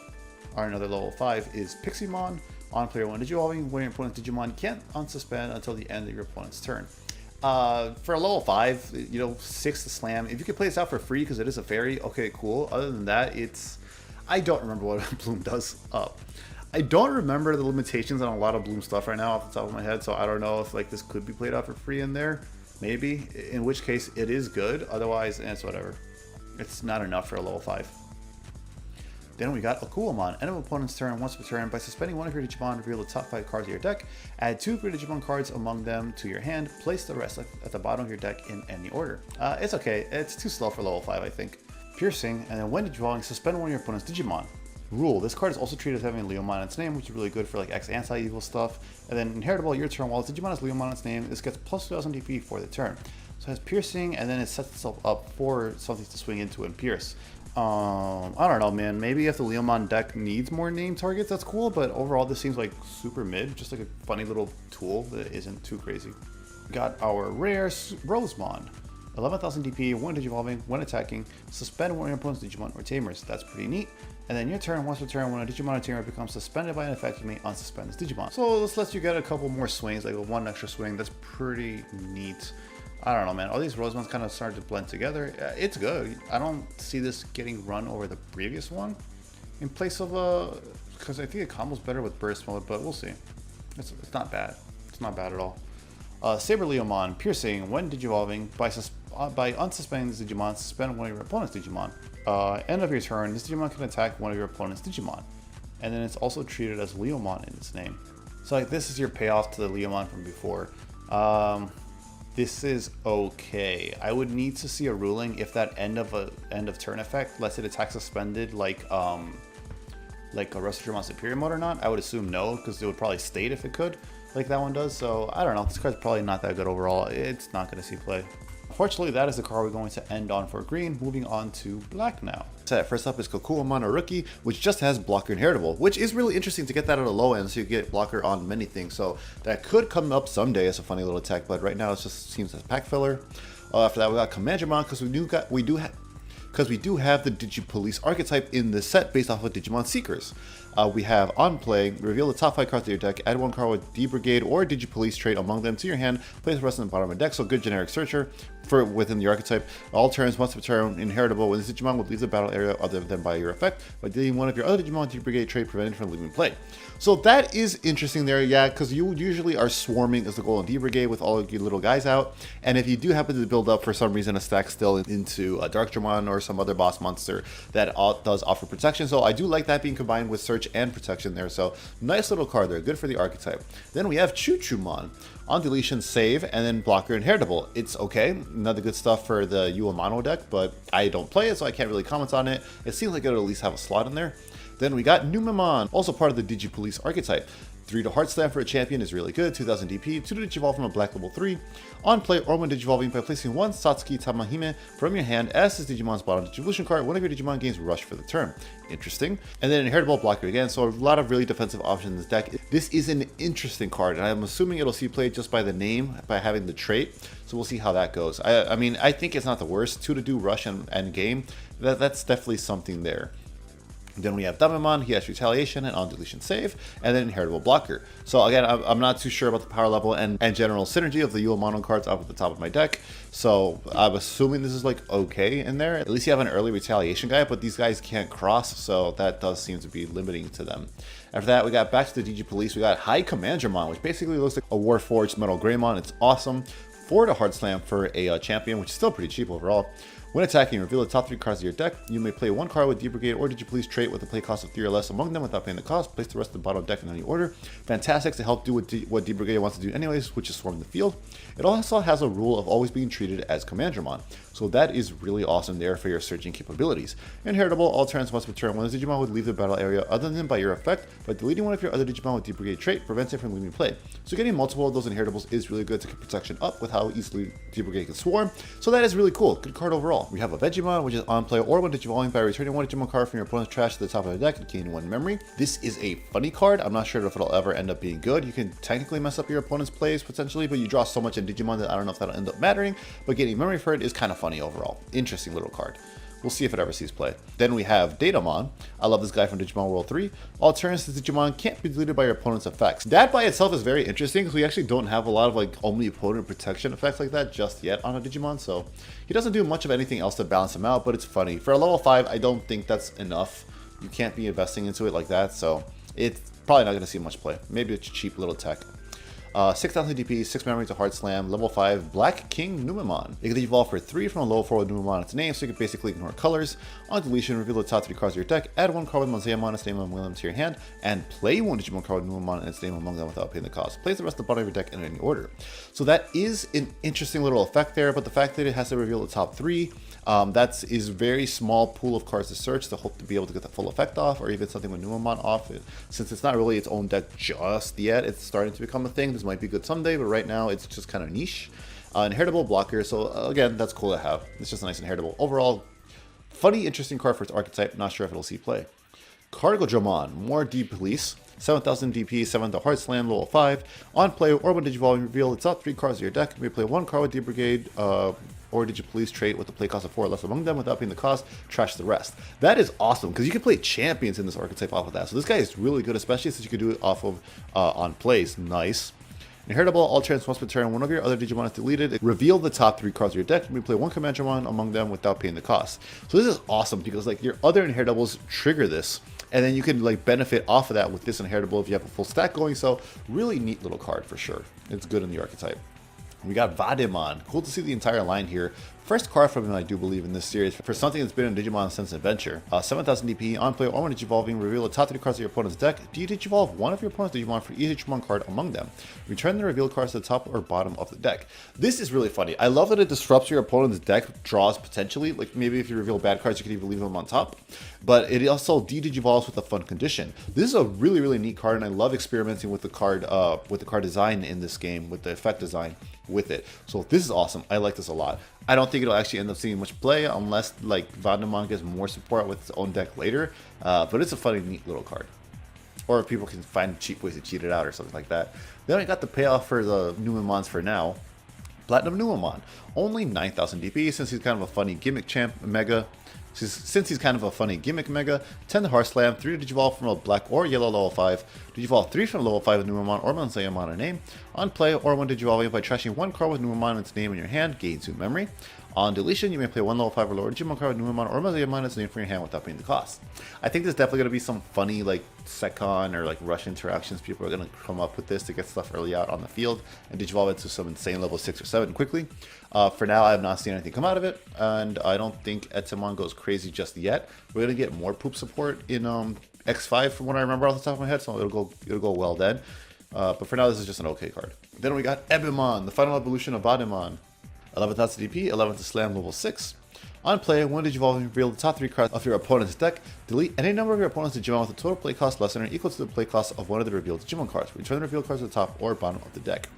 Our another level 5 is Piximon. On player 1 Digivolving, when your opponent's Digimon can't unsuspend until the end of your opponent's turn. For a level 5, you know, 6 to slam. If you could play this out for free because it is a fairy, okay, cool. Other than that, it's... I don't remember what Bloom does. I don't remember the limitations on a lot of Bloom stuff right now off the top of my head, so I don't know if like this could be played out for free in there. Maybe. In which case, it is good. Otherwise, it's whatever. It's not enough for a level 5. Then we got Akuamon. End of opponent's turn, once per turn, by suspending one of your Digimon, reveal the top 5 cards of your deck, add 2 of your Digimon cards among them to your hand, place the rest at the bottom of your deck in any order. It's okay, it's too slow for level 5, I think. Piercing, and then when Digivolving, suspend one of your opponent's Digimon. Rule, this card is also treated as having a Leomon in its name, which is really good for like X anti-evil stuff. And then inheritable, your turn, while Digimon has Leomon in its name, this gets plus 2000 DP for the turn. So it has piercing, and then it sets itself up for something to swing into and pierce. I don't know, man. Maybe if the Leomon deck needs more name targets, that's cool. But overall, this seems like super mid. Just like a funny little tool that isn't too crazy. Got our rare Rosemon. 11,000 DP, when Digivolving, when attacking, suspend one of your opponent's Digimon or Tamers. That's pretty neat. And then your turn, once per turn, when a Digimon or Tamer becomes suspended by an effect, you may unsuspend this Digimon. So this lets you get a couple more swings, like one extra swing. That's pretty neat. I don't know, man. All these Rosemons kind of started to blend together. It's good. I don't see this getting run over the previous one in place of because I think it combos better with burst mode, but we'll see. It's not bad. It's not bad at all. Saber Leomon, piercing, when Digivolving, by unsuspending this Digimon, suspend one of your opponent's Digimon. End of your turn, this Digimon can attack one of your opponent's Digimon. And then it's also treated as Leomon in its name. So like this is your payoff to the Leomon from before. This is okay. I would need to see a ruling if that end of turn effect lets it attack suspended like a Rescue Superior mode or not. I would assume no, because it would probably state if it could, like that one does. So I don't know. This card's probably not that good overall. It's not going to see play. Unfortunately, that is the card we're going to end on for green. Moving on to black now. First up is Kokuamon, a rookie, which just has blocker inheritable, which is really interesting to get that at a low end, so you get blocker on many things. So that could come up someday as a funny little tech, but right now it just seems as pack filler. After that, we got Commandramon, because we do have the Digipolice archetype in this set based off of Digimon Seekers. We have on play, reveal the top 5 cards of your deck, add 1 card with D-brigade or Digipolice trait among them to your hand, place the rest on the bottom of the deck, so good generic searcher for within the archetype. All turns, once per turn, inheritable when this Digimon would leave the battle area other than by your effect, by dealing one of your other Digimon D-brigade trait prevented from leaving play. So that is interesting there, yeah, because you usually are swarming as the goal in D-brigade with all of your little guys out, and if you do happen to build up for some reason a stack still into a Darkdramon or some other boss monster that does offer protection, so I do like that being combined with search and protection there, so nice little card there, good for the archetype. Then we have Chuchumon. On deletion, save, and then blocker inheritable. It's okay, another good stuff for the Uamano deck, but I don't play it, so I can't really comment on it. It seems like it'll at least have a slot in there. Then we got Numemon, also part of the Digipolice archetype. 3 to Heart Slam for a champion is really good, 2000 DP, 2 to Digivolve from a black level 3. On play or when Digivolving by placing 1 Satsuki Tamahime from your hand as this Digimon's bottom Digivolution card, one of your Digimon gains Rush for the turn. Interesting. And then Inheritable blocker again, so a lot of really defensive options in this deck. This is an interesting card, and I'm assuming it'll see play just by the name, by having the trait, so we'll see how that goes. I mean, I think it's not the worst. 2 to do Rush and game, that's definitely something there. Then we have Digimon, he has Retaliation and On Deletion Save, and then Inheritable Blocker. So again, I'm not too sure about the power level and general synergy of the Yule Mono cards up at the top of my deck. So I'm assuming this is like okay in there. At least you have an early Retaliation guy, but these guys can't cross, so that does seem to be limiting to them. After that, we got back to the DG Police. We got High Commandramon, which basically looks like a Warforged Metal Greymon. It's awesome. 4 to Hard Slam for a champion, which is still pretty cheap overall. When attacking, reveal the top 3 cards of your deck. You may play 1 card with D-brigade or Digipolice trait with a play cost of 3 or less among them without paying the cost. Place the rest of the bottom deck in any order. Fantastic to help do what D-brigade wants to do anyways, which is swarm the field. It also has a rule of always being treated as Commandramon, so that is really awesome there for your searching capabilities. Inheritable, all turns once per turn, when a Digimon would leave the battle area other than by your effect, but deleting one of your other Digimon with D-brigade trait prevents it from leaving play. So getting multiple of those inheritables is really good to keep protection up with how easily D-brigade can swarm, so that is really cool. Good card overall. We have a Vegemon, which is on play or when Digivolving by returning 1 Digimon card from your opponent's trash to the top of the deck and gaining 1 memory. This is a funny card. I'm not sure if it'll ever end up being good. You can technically mess up your opponent's plays potentially, but you draw so much in Digimon that I don't know if that'll end up mattering, but getting memory for it is kind of funny overall. Interesting little card. We'll see if it ever sees play. Then we have Datamon. I love this guy from Digimon World 3. All turns, this Digimon can't be deleted by your opponent's effects. That by itself is very interesting because we actually don't have a lot of like omnipotent protection effects like that just yet on a Digimon, so he doesn't do much of anything else to balance him out, but it's funny. For a level 5, I don't think that's enough. You can't be investing into it like that, so it's probably not going to see much play. Maybe it's cheap little tech. 6,000 DP, 6 memory to Hard Slam, level 5, Black King Numemon. It can evolve for 3 from a level 4 with Numemon on its name, so you can basically ignore colors. On deletion, reveal the top 3 cards of your deck, add 1 card with Moseamon its name among them to your hand, and play 1 Digimon card with Numemon and its name among them without paying the cost. Place the rest of the bottom of your deck in any order. So that is an interesting little effect there, but the fact that it has to reveal the top 3, that is very small pool of cards to search to hope to be able to get the full effect off, or even something with Numemon off. Since it's not really its own deck just yet, it's starting to become a thing. This might be good someday, but right now it's just kind of niche. Inheritable blocker, so again, that's cool to have. It's just a nice inheritable. Overall, funny, interesting card for its archetype. Not sure if it'll see play. Cargodramon, more D-Police. 7,000 DP, 7 to Hard Slam, level 5. On play or when Digivolving, reveal the top 3 cards of your deck. You may play 1 card with D-Brigade, or Digipolice trait with the play cost of 4 or less among them without paying the cost, trash the rest. That is awesome, because you can play champions in this archetype off of that. So this guy is really good, especially since you can do it off of on plays. Nice. Inheritable, all turns once per turn, one of your other Digimon is deleted. Reveal the top 3 cards of your deck. You may play 1 Commandramon among them without paying the cost. So this is awesome, because like your other inheritables trigger this, and then you can like benefit off of that with this inheritable if you have a full stack going. So really neat little card for sure. It's good in the archetype. We got Vadimon. Cool to see the entire line here. First card from him, I do believe, in this series for something that's been in Digimon since Adventure. 7,000 DP, on play or when Digivolving, reveal the top 3 cards of your opponent's deck. Do you Digivolve one of your opponent's Digimon for each Digimon card among them? Return the revealed cards to the top or bottom of the deck. This is really funny. I love that it disrupts your opponent's deck draws potentially. Like maybe if you reveal bad cards, you can even leave them on top. But it also de-Digivolves with a fun condition. This is a really, really neat card, and I love experimenting with the card design in this game, with the effect design with it. So this is awesome. I like this a lot. I don't think it'll actually end up seeing much play unless like Vadimon gets more support with its own deck later. But it's a funny, neat little card. Or if people can find cheap ways to cheat it out or something like that. Then I got the payoff for the Numemons for now. Platinum Numemon. Only 9,000 DP since he's kind of a funny gimmick champ mega. Since he's kind of a funny gimmick mega, 10 to Hard Slam, 3 to Digivolve from a black or yellow level 5, Digivolve 3 from level 5 with Numemon or Moseamon a name, on play or when Digivolving by trashing 1 card with Numemon and its name in your hand, gain 2 memory. On deletion, you may play 1 level 5 or lower Digimon card with Numemon or Moseamon and its name from your hand without paying the cost. I think there's definitely going to be some funny like Secon or like rush interactions. People are going to come up with this to get stuff early out on the field and Digivolve into some insane level 6 or 7 quickly. For now, I have not seen anything come out of it, and I don't think Etamon goes crazy just yet. We're going to get more poop support in X5 from what I remember off the top of my head, so it'll go well then. But for now, this is just an okay card. Then we got Ebimon, the final evolution of Vadimon. 11,000 DP, 11 to Slam, level 6. On play, when Digivolving, reveal the top 3 cards of your opponent's deck. Delete any number of your opponent's Digimon with a total play cost less than or equal to the play cost of one of the revealed Digimon cards. Return the revealed cards to the top or bottom of the deck.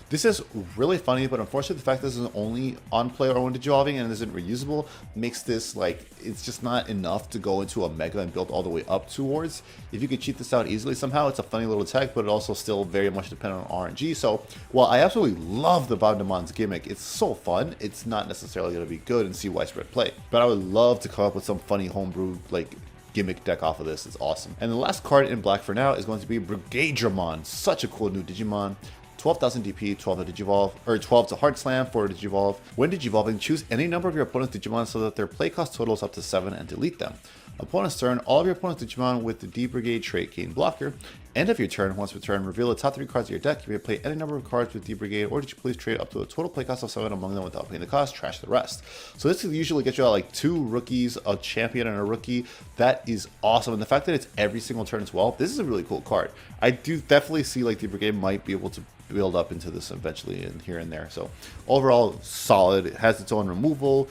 This is really funny, but unfortunately the fact that this is only on play or when Digivolving and isn't reusable makes this like, it's just not enough to go into a mega and build all the way up towards. If you could cheat this out easily somehow, it's a funny little tech, but it also still very much dependent on RNG. So while I absolutely love the Vadimon's gimmick, it's so fun, it's not necessarily going to be good and see widespread play. But I would love to come up with some funny homebrew like gimmick deck off of this. It's awesome. And the last card in black for now is going to be Brigade-dramon. Such a cool new Digimon. 12,000 DP, 12 to Digivolve, or 12 to Hard Slam, 4 to Digivolve. When Digivolving, choose any number of your opponent's Digimon so that their play cost totals up to 7 and delete them. Opponent's turn, all of your opponent's Digimon with the D-brigade trait gain blocker. End of your turn, once per turn, reveal the top 3 cards of your deck. You may play any number of cards with D-brigade, or did you please trade up to a total play cost of 7 among them without paying the cost, trash the rest. So this will usually get you out like 2 rookies, a champion, and a rookie. That is awesome. And the fact that it's every single turn as well, this is a really cool card. I do definitely see like D-brigade might be able to build up into this eventually and here and there. So overall solid. It has its own removal,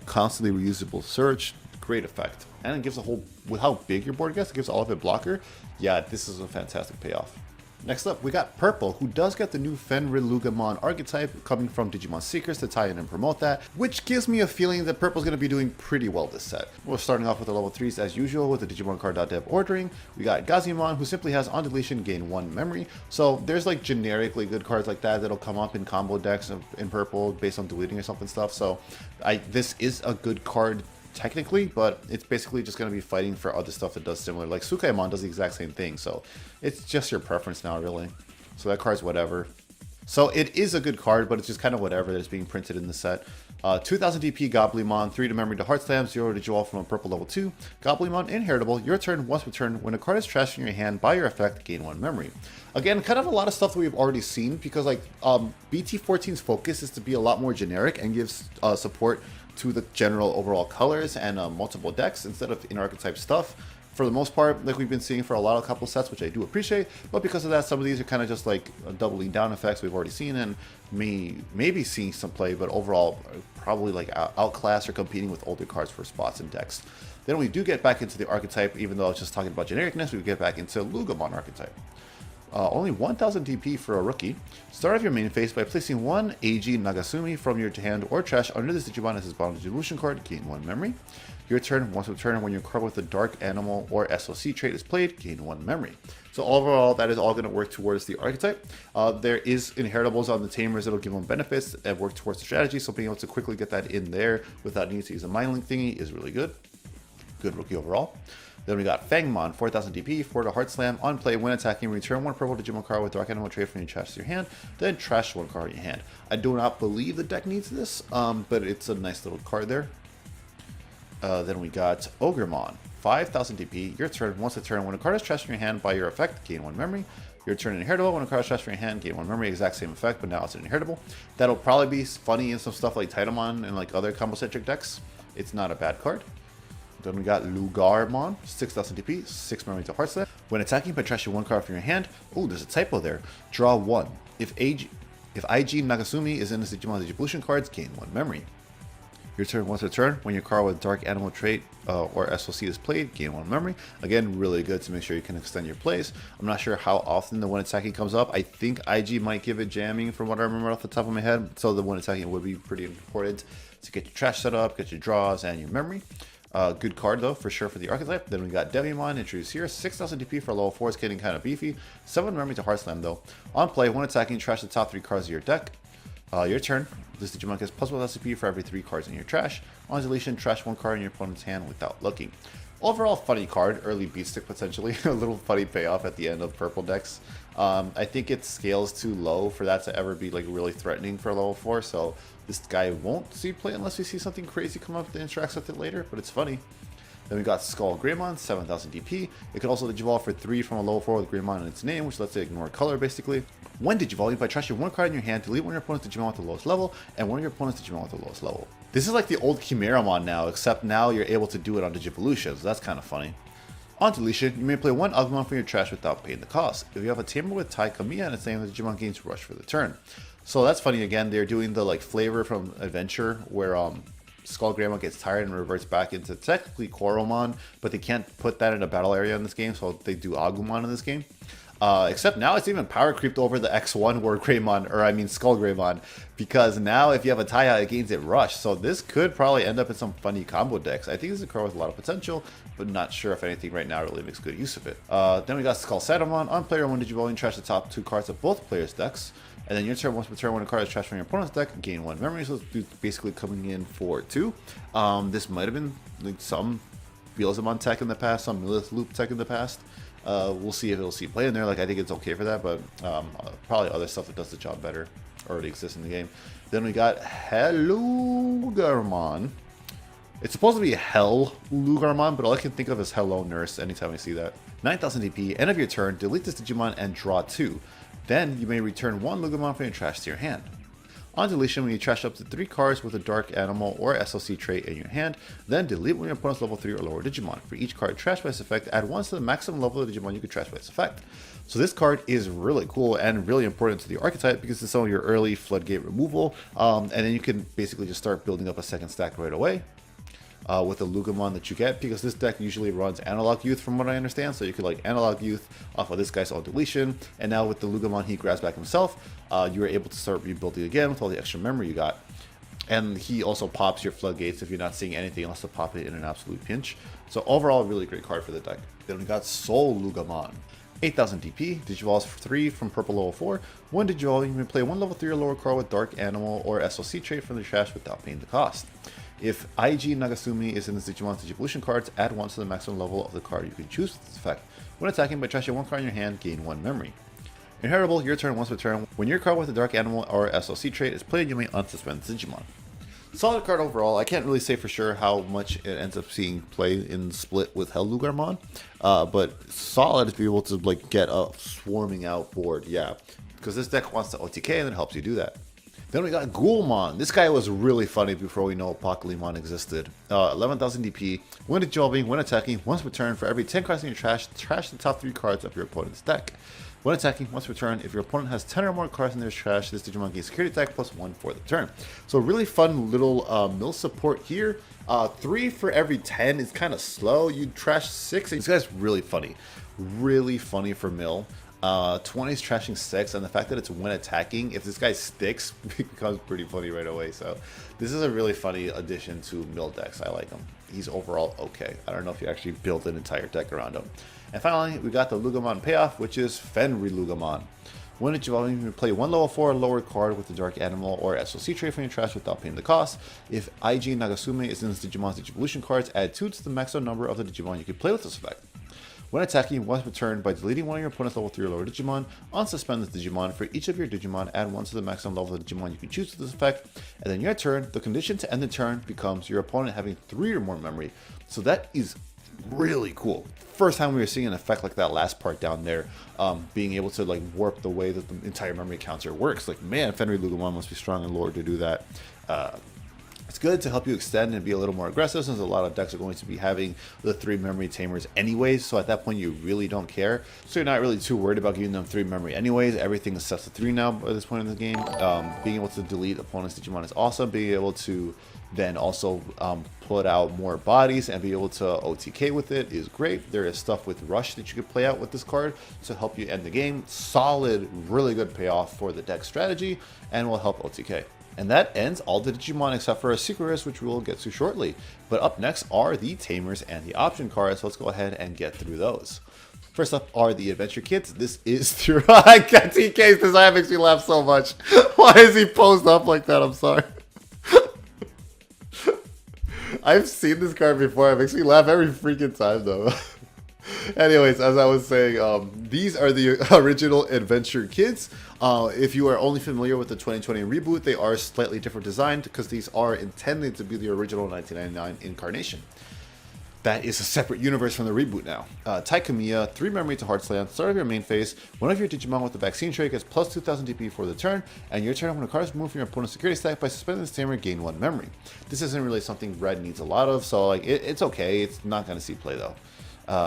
constantly reusable search, great effect, and it gives a whole, with how big your board gets, it gives all of it blocker. Yeah, this is a fantastic payoff. Next up, we got Purple, who does get the new Fenrilugamon archetype coming from Digimon Seekers to tie in and promote that, which gives me a feeling that Purple's going to be doing pretty well this set. We're starting off with the level 3s as usual with the Digimon card.dev ordering. We got Gazimon, who simply has on deletion gain 1 memory. So there's like generically good cards like that that'll come up in combo decks in Purple based on deleting or something stuff. So this is a good card technically, but it's basically just going to be fighting for other stuff that does similar. Like Sukaimon does the exact same thing, so it's just your preference now, really. So that card's whatever. So it is a good card, but it's just kind of whatever that's being printed in the set. 2000 DP Goblimon, 3 to memory to Heart Slam, 0 to Jewel from a purple level 2. Goblimon inheritable, your turn, once per turn. When a card is trashed in your hand by your effect, gain 1 memory. Again, kind of a lot of stuff that we've already seen, because like BT14's focus is to be a lot more generic and gives support to the general overall colors and multiple decks instead of in-archetype stuff. For the most part, like we've been seeing for a couple sets, which I do appreciate, but because of that, some of these are kind of just like doubling down effects we've already seen and maybe seeing some play, but overall probably like outclass or competing with older cards for spots in decks. Then we do get back into the archetype, even though I was just talking about genericness, we get back into Lugamon archetype. Only 1000 DP for a rookie. Start off your main phase by placing 1 AG Nagasumi from your hand or trash under this Digimon as his bottom evolution card, gain 1 memory. Your turn, once per turn, when your card with the Dark Animal or SOC trait is played, gain 1 memory. So overall, that is all going to work towards the archetype. There is inheritables on the Tamers that'll give them benefits and work towards the strategy, so being able to quickly get that in there without needing to use a Mind Link thingy is really good. Good rookie overall. Then we got Fangmon, 4000 DP, 4 to Heart Slam. On play, when attacking, return 1 purple Digimon card with Dark Animal trait from your trash to your hand, then trash 1 card in your hand. I do not believe the deck needs this, but it's a nice little card there. Then we got Ogremon, 5000 DP, your turn, once a turn, when a card is trashed in your hand by your effect, gain 1 memory. Your turn inheritable, when a card is trashed in your hand, gain 1 memory, exact same effect, but now it's an inheritable. That'll probably be funny in some stuff like Titamon and like other combo-centric decks. It's not a bad card. Then we got Lugarmon, 6000 DP, 6 memory to Heart Slam. When attacking by trashing 1 card from your hand, oh, there's a typo there. Draw 1. If IG Nagasumi is in the Digimon Digivolution cards, gain 1 memory. Your turn, once a turn, when your card with Dark Animal trait or SOC is played, gain 1 memory. Again, really good to make sure you can extend your plays. I'm not sure how often the when attacking comes up. I think IG might give it jamming from what I remember off the top of my head. So the when attacking would be pretty important to get your trash set up, get your draws, and your memory. Good card though, for sure, for the archetype. Then we got Devimon introduced here, 6000 DP for level 4, is getting kind of beefy. 7 memory to Heart Slam though. On play, when attacking, trash the top 3 cards of your deck. Your turn. This Digimon gets plus 1 SCP for every 3 cards in your trash. On deletion, trash 1 card in your opponent's hand without looking. Overall, funny card, early beat stick potentially. A little funny payoff at the end of purple decks. I think it scales too low for that to ever be like really threatening for level 4, so this guy won't see play unless we see something crazy come up that interacts with it later, but it's funny. Then we got Skull Greymon, 7000 DP. It could also Digivolve for 3 from a level 4 with Greymon in its name, which lets it ignore color basically. When Digivolving, by trashing 1 card in your hand, delete one of your opponent's Digimon with the lowest level, and one of your opponent's Digimon with the lowest level. This is like the old Chimeramon now, except now you're able to do it on Digivolution, so that's kind of funny. On deletion, you may play 1 Agumon from your trash without paying the cost. If you have a Tamer with Tai Kamiya and its name, the Digimon gains Rush for the turn. So that's funny again, they're doing the like flavor from Adventure, where Skull Greymon gets tired and reverts back into technically Koromon, but they can't put that in a battle area in this game, so they do Agumon in this game. Except now it's even power creeped over the X1 where Skull Greymon, because now if you have a Taiya, it gains it Rush, so this could probably end up in some funny combo decks. I think this is a card with a lot of potential, but not sure if anything right now really makes good use of it. Then we got Skull Satamon. On player 1, Digivolving, trash the top 2 cards of both players' decks. And then your turn, once per turn, when a card is trashed from your opponent's deck, gain 1 memory. So it's basically coming in for 2. This might have been like some Beelzebub tech in the past, some Lilith Loop tech in the past. We'll see if it'll see play in there. Like, I think it's okay for that, but probably other stuff that does the job better already exists in the game. Then we got Hellugarmon. It's supposed to be Hell Lugarmon, but all I can think of is Hello Nurse anytime I see that. 9000 DP, end of your turn, delete this Digimon and draw 2. Then you may return 1 Lugarmon from your trash to your hand. On deletion, when you trash up to 3 cards with a dark animal or SLC trait in your hand, then delete when your opponent's level 3 or lower Digimon. For each card trashed by this effect, add 1 to the maximum level of the Digimon you can trash by this effect. So this card is really cool and really important to the archetype because it's some of your early floodgate removal, and then you can basically just start building up a second stack right away. With the Lugamon that you get, because this deck usually runs Analog Youth from what I understand, so you could like Analog Youth off of this guy's on deletion, and now with the Lugamon he grabs back himself, you are able to start rebuilding again with all the extra memory you got. And he also pops your floodgates if you're not seeing anything else to pop it in an absolute pinch. So overall, really great card for the deck. Then we got Soul Lugamon. 8000 DP, Digivolves 3 from purple level 4. 1 Digivolve, you can play 1 level 3 or lower card with Dark Animal or SLC trait from the trash without paying the cost. If IG Nagasumi is in the Digimon's Digivolution cards, add 1 to the maximum level of the card you can choose with this effect. When attacking by trashing 1 card in your hand, gain 1 memory. Inheritable, your turn once per turn. When your card with a Dark Animal or SLC trait is played, you may unsuspend the Digimon. Solid card overall. I can't really say for sure how much it ends up seeing play in split with Hellugarmon, but solid to be able to like get a swarming out board, yeah, because this deck wants to OTK and it helps you do that. Then we got Ghoulmon. This guy was really funny before we know Apocalypse existed. 11,000 DP. When dissolving, when attacking, once per turn, for every 10 cards in your trash the top 3 cards of your opponent's deck. When attacking, once per turn, if your opponent has 10 or more cards in their trash, this Digimon gains security attack plus 1 for the turn. So really fun little mill support here. 3 for every 10 is kind of slow. You trash 6. This guy's really funny. Really funny for mill. 20 is trashing 6, and the fact that it's when attacking, if this guy sticks, it becomes pretty funny right away. So this is a really funny addition to mill decks. I like him. He's overall okay. I don't know if you actually build an entire deck around him. And finally, we got the Lugamon payoff, which is Fenri Lugamon. When it's evolving, you can play 1 level 4 lower card with the Dark Animal or SLC trait from your trash without paying the cost. If IG Nagasumi is in this Digimon's Digivolution cards, add 2 to the maximum number of the Digimon you can play with this effect. When attacking, once per turn, by deleting one of your opponent's level 3 or lower Digimon, unsuspend this Digimon. For each of your Digimon, add 1 to the maximum level of the Digimon you can choose with this effect. And then your turn, the condition to end the turn becomes your opponent having 3 or more memory. So that is really cool. First time we were seeing an effect like that last part down there, being able to like warp the way that the entire memory counter works. Like, man, Fenrir Lugamon must be strong and lore to do that. It's good to help you extend and be a little more aggressive, since a lot of decks are going to be having the 3 memory tamers anyways, so at that point you really don't care. So you're not really too worried about giving them 3 memory anyways. Everything is set to 3 now at this point in the game. Being able to delete opponent's Digimon is awesome. Being able to then also put out more bodies and be able to OTK with it is great. There is stuff with Rush that you could play out with this card to help you end the game. Solid, really good payoff for the deck strategy and will help OTK. And that ends all the Digimon except for a Secret, which we will get to shortly. But up next are the Tamers and the option cards, so let's go ahead and get through those. First up are the Adventure Kits. This is through... I can't TK's this, that makes me laugh so much. Why is he posed up like that? I'm sorry. I've seen this card before. It makes me laugh every freaking time, though. Anyways, as I was saying, these are the original Adventure Kits. If you are only familiar with the 2020 reboot, they are slightly different designed because these are intended to be the original 1999 incarnation. That is a separate universe from the reboot now. Taikamiya, 3 memory to Heartsland, start of your main phase. One of your Digimon with the vaccine trait gets plus 2000 DP for the turn, and your turn when a card is removed from your opponent's security stack by suspending this tamer, gain 1 memory. This isn't really something Red needs a lot of, so like it's okay. It's not going to see play though.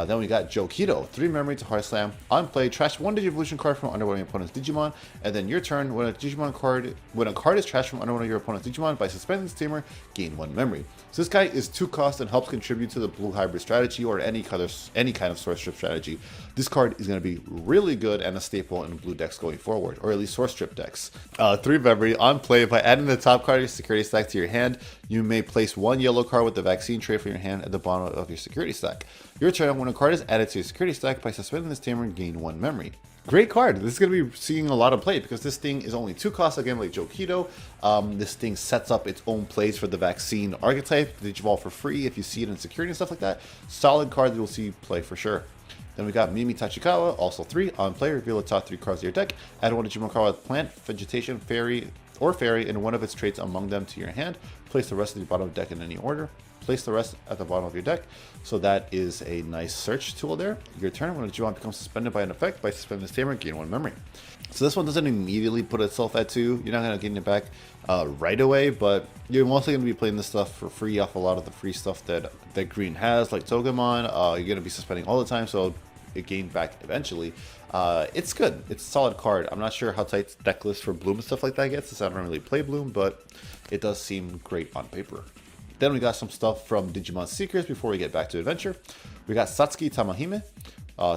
Then we got Jokido, 3 memory to Heart Slam. On play, trash 1 Digivolution card from under one of your opponent's Digimon, and then your turn, when a card is trashed from under one of your opponent's Digimon by suspending this tamer, gain 1 memory. So this guy is 2 cost and helps contribute to the blue hybrid strategy or any kind of source strip strategy. This card is going to be really good and a staple in blue decks going forward, or at least source strip decks. 3 memory on play, by adding the top card of your security stack to your hand, you may place 1 yellow card with the vaccine trait from your hand at the bottom of your security stack. Your turn, when a card is added to your security stack, by suspending this tamer, gain 1 memory. Great card. This is going to be seeing a lot of play because this thing is only 2 costs again, like Jokido. This thing sets up its own plays for the vaccine archetype. Digivolve for free if you see it in security and stuff like that. Solid card that you'll see play for sure. Then we got Mimi Tachikawa, also 3. On play, reveal the top 3 cards of your deck. Add 1 Digimon card with plant, vegetation, fairy, or fairy, and one of its traits among them to your hand. Place the rest of the bottom of the deck in any order. Place the rest at the bottom of your deck. So that is a nice search tool there. Your turn, when a Digimon becomes suspended by an effect, by suspending this tamer, gain 1 memory. So this one doesn't immediately put itself at 2. You're not going to gain it back right away, but you're mostly going to be playing this stuff for free off a lot of the free stuff that Green has, like Togemon. You're going to be suspending all the time, so it gained back eventually. It's good. It's a solid card. I'm not sure how tight deck list for Bloom and stuff like that gets, since I don't really play Bloom, but it does seem great on paper. Then we got some stuff from Digimon Seekers before we get back to Adventure. We got Satsuki Tamahime.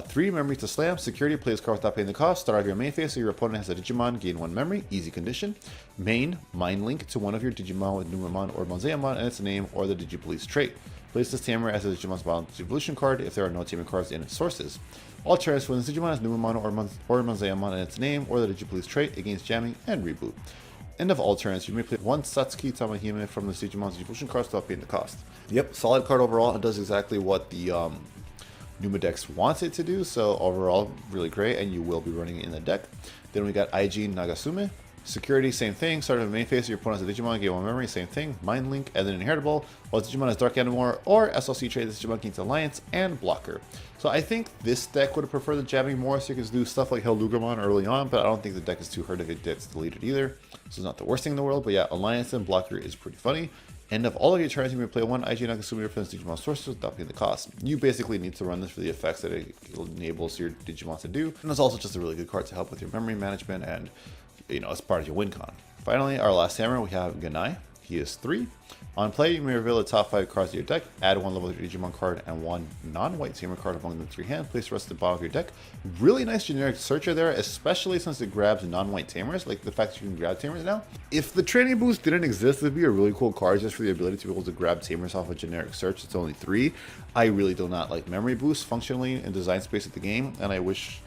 3 memory to slam. Security, plays card without paying the cost. Start off your main phase so your opponent has a Digimon, gain 1 memory. Easy condition. Main, mind link to one of your Digimon with Numemon or Monzaemon and its name or the Digipolice trait. Place this tamer as a Digimon's balanced evolution card if there are no tamer cards in its sources. Alternates, when this Digimon has Numemon or Monzaemon in its name or the Digipolice trait, it gains jamming and reboot. End of all turns, you may play 1 Satsuki Tamahime from the Digimon's evolution cards without paying the cost. Yep, solid card overall. It does exactly what the Numadex wants it to do, so overall, really great, and you will be running it in the deck. Then we got IG Nagasume. Security, same thing. Start of the main phase of your opponent's Digimon, gain 1 memory, same thing. Mind Link, and then Inheritable. While Digimon has Dark Animal or SLC trait, this Digimon gains Alliance and Blocker. So I think this deck would have preferred the jamming more, so you can do stuff like Hellugamon early on, but I don't think the deck is too hard if it gets deleted either. So it's not the worst thing in the world, but yeah, Alliance and Blocker is pretty funny. End of all of your turns, you may play 1 IG Nagasume reference Digimon sources without paying the cost. You basically need to run this for the effects that it enables your Digimon to do. And it's also just a really good card to help with your memory management and, you know, as part of your win con. Finally, our last hammer, we have Ganai. He is 3. On play, you may reveal the top 5 cards of your deck, add 1 level Digimon card and 1 non-white tamer card among them to your hand, place the rest at the bottom of your deck. Really nice generic searcher there, especially since it grabs non-white tamers, like the fact that you can grab tamers now. If the training boost didn't exist, it would be a really cool card just for the ability to be able to grab tamers off a generic search. It's only 3. I really do not like memory boost functionally in design space of the game, and I wish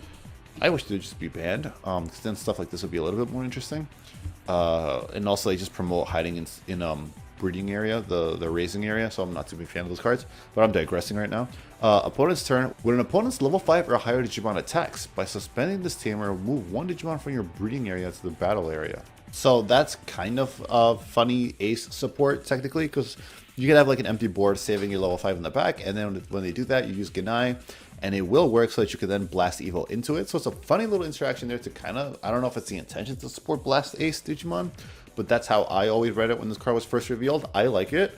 they would just be banned, because then stuff like this would be a little bit more interesting. And also they just promote hiding in breeding area, the raising area, so I'm not too big fan of those cards, but I'm digressing right now. Opponent's turn. When an opponent's level 5 or higher Digimon attacks, by suspending this tamer, move 1 Digimon from your breeding area to the battle area. So that's kind of funny ace support technically, because you can have like an empty board saving your level 5 in the back, and then when they do that, you use Ganai, and it will work so that you can then blast evil into it. So it's a funny little interaction there to kind of, I don't know if it's the intention to support blast ace Digimon, but that's how I always read it when this card was first revealed. I like it.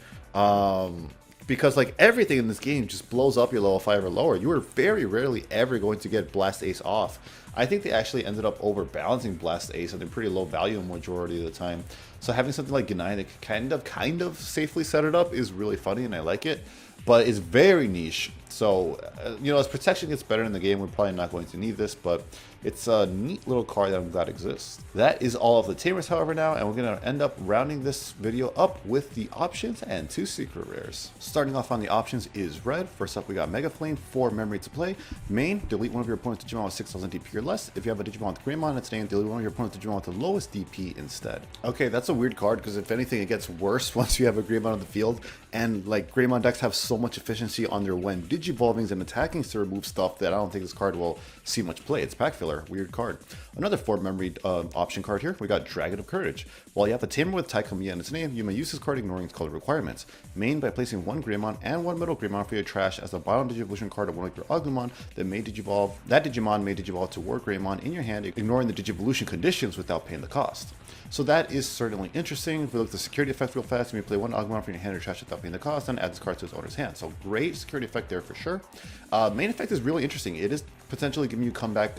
Because like everything in this game just blows up your level 5 or lower. You are very rarely ever going to get Blast Ace off. I think they actually ended up overbalancing Blast Ace and they're pretty low value majority of the time. So having something like Ganai that kind of safely set it up is really funny and I like it. But it's very niche. So, you know, as protection gets better in the game, we're probably not going to need this, but it's a neat little card that I'm glad exists. That is all of the tamers, however, now, and we're going to end up rounding this video up with the options and 2 secret rares. Starting off on the options is red. First up, we got Mega Flame, 4 memory to play. Main, delete one of your opponent's Digimon with 6,000 DP or less. If you have a Digimon with Greymon, its name, delete one of your opponent's Digimon with the lowest DP instead. Okay, that's a weird card, because if anything, it gets worse once you have a Greymon on the field, and like Greymon decks have so much efficiency on their when Digivolvings and attacking to remove stuff that I don't think this card will see much play. It's pack filler, weird card. Another 4 memory option card here. We got Dragon of Courage. While you have a tamer with Taikamiya in its name, you may use this card ignoring its color requirements. Main by placing 1 Greymon and 1 Middle Greymon for your trash as the bottom Digivolution card of one of your Agumon that may Digivolve. That Digimon may Digivolve to War Greymon in your hand, ignoring the Digivolution conditions without paying the cost. So that is certainly interesting. If we look at the security effect real fast, you may play 1 Agumon from your hand or trash without paying the cost, and add this card to its owner's hand. So great security effect there for sure. Main effect is really interesting. It is potentially giving you comeback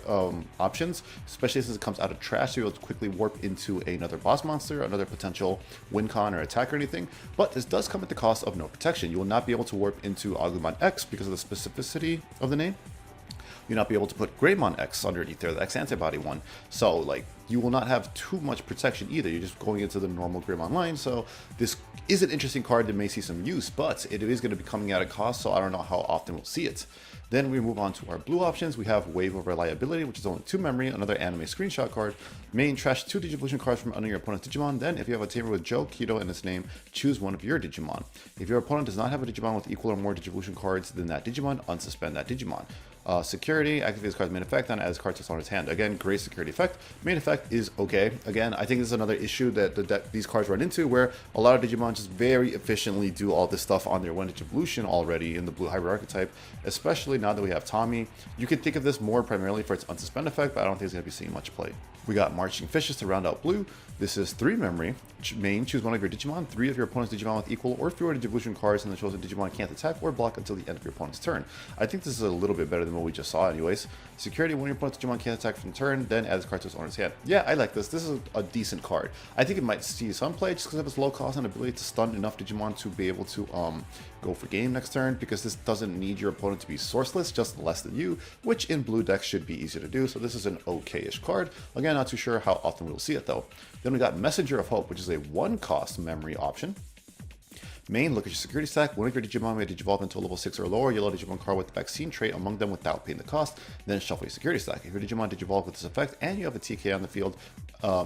options, especially since it comes out of trash, so you'll quickly warp into another boss monster, another potential win con or attack or anything. But this does come at the cost of no protection. You will not be able to warp into Agumon X because of the specificity of the name. you'll not be able to put Greymon X underneath there, the X antibody one. So like you will not have too much protection either. You're just going into the normal Greymon line. So this is an interesting card that may see some use, but it is going to be coming at a cost, so I don't know how often we'll see it. Then we move on to our blue options. We have Wave of Reliability, which is only 2 memory, another anime screenshot card. Main, trash 2 Digivolution cards from under your opponent's Digimon. Then, if you have a tamer with Joe, Kido in its name, choose one of your Digimon. If your opponent does not have a Digimon with equal or more Digivolution cards than that Digimon, unsuspend that Digimon. Security, activate this card's main effect and add this card to its owner's hand. Again, great security effect. Main effect is okay. Again, I think this is another issue that these cards run into, where a lot of Digimon just very efficiently do all this stuff on their 1 Digivolution already in the blue hybrid archetype, especially now that we have Tommy. You can think of this more primarily for its unsuspend effect, but I don't think it's going to be seeing much play. We got Marching Fishes to round out blue. This is 3 memory. Main, choose one of your Digimon, 3 of your opponent's Digimon with equal or fewer Digivolution cards, and the chosen Digimon can't attack or block until the end of your opponent's turn. I think this is a little bit better than what we just saw anyways. Security, when your opponent's Digimon can't attack from turn, then add this card to its owner's hand. Yeah, I like this. This is a decent card. I think it might see some play just because of its low cost and ability to stun enough Digimon to be able to go for game next turn, because this doesn't need your opponent to be sourceless, just less than you, which in blue decks should be easy to do, so this is an okay-ish card. Again, not too sure how often we'll see it though. Then we got Messenger of Hope, which is a 1-cost memory option. Main, look at your security stack. One of your Digimon may digivolve into a level 6 or lower yellow Digimon card with the vaccine trait among them without paying the cost. Then shuffle your security stack. If your Digimon digivolve with this effect and you have a TK on the field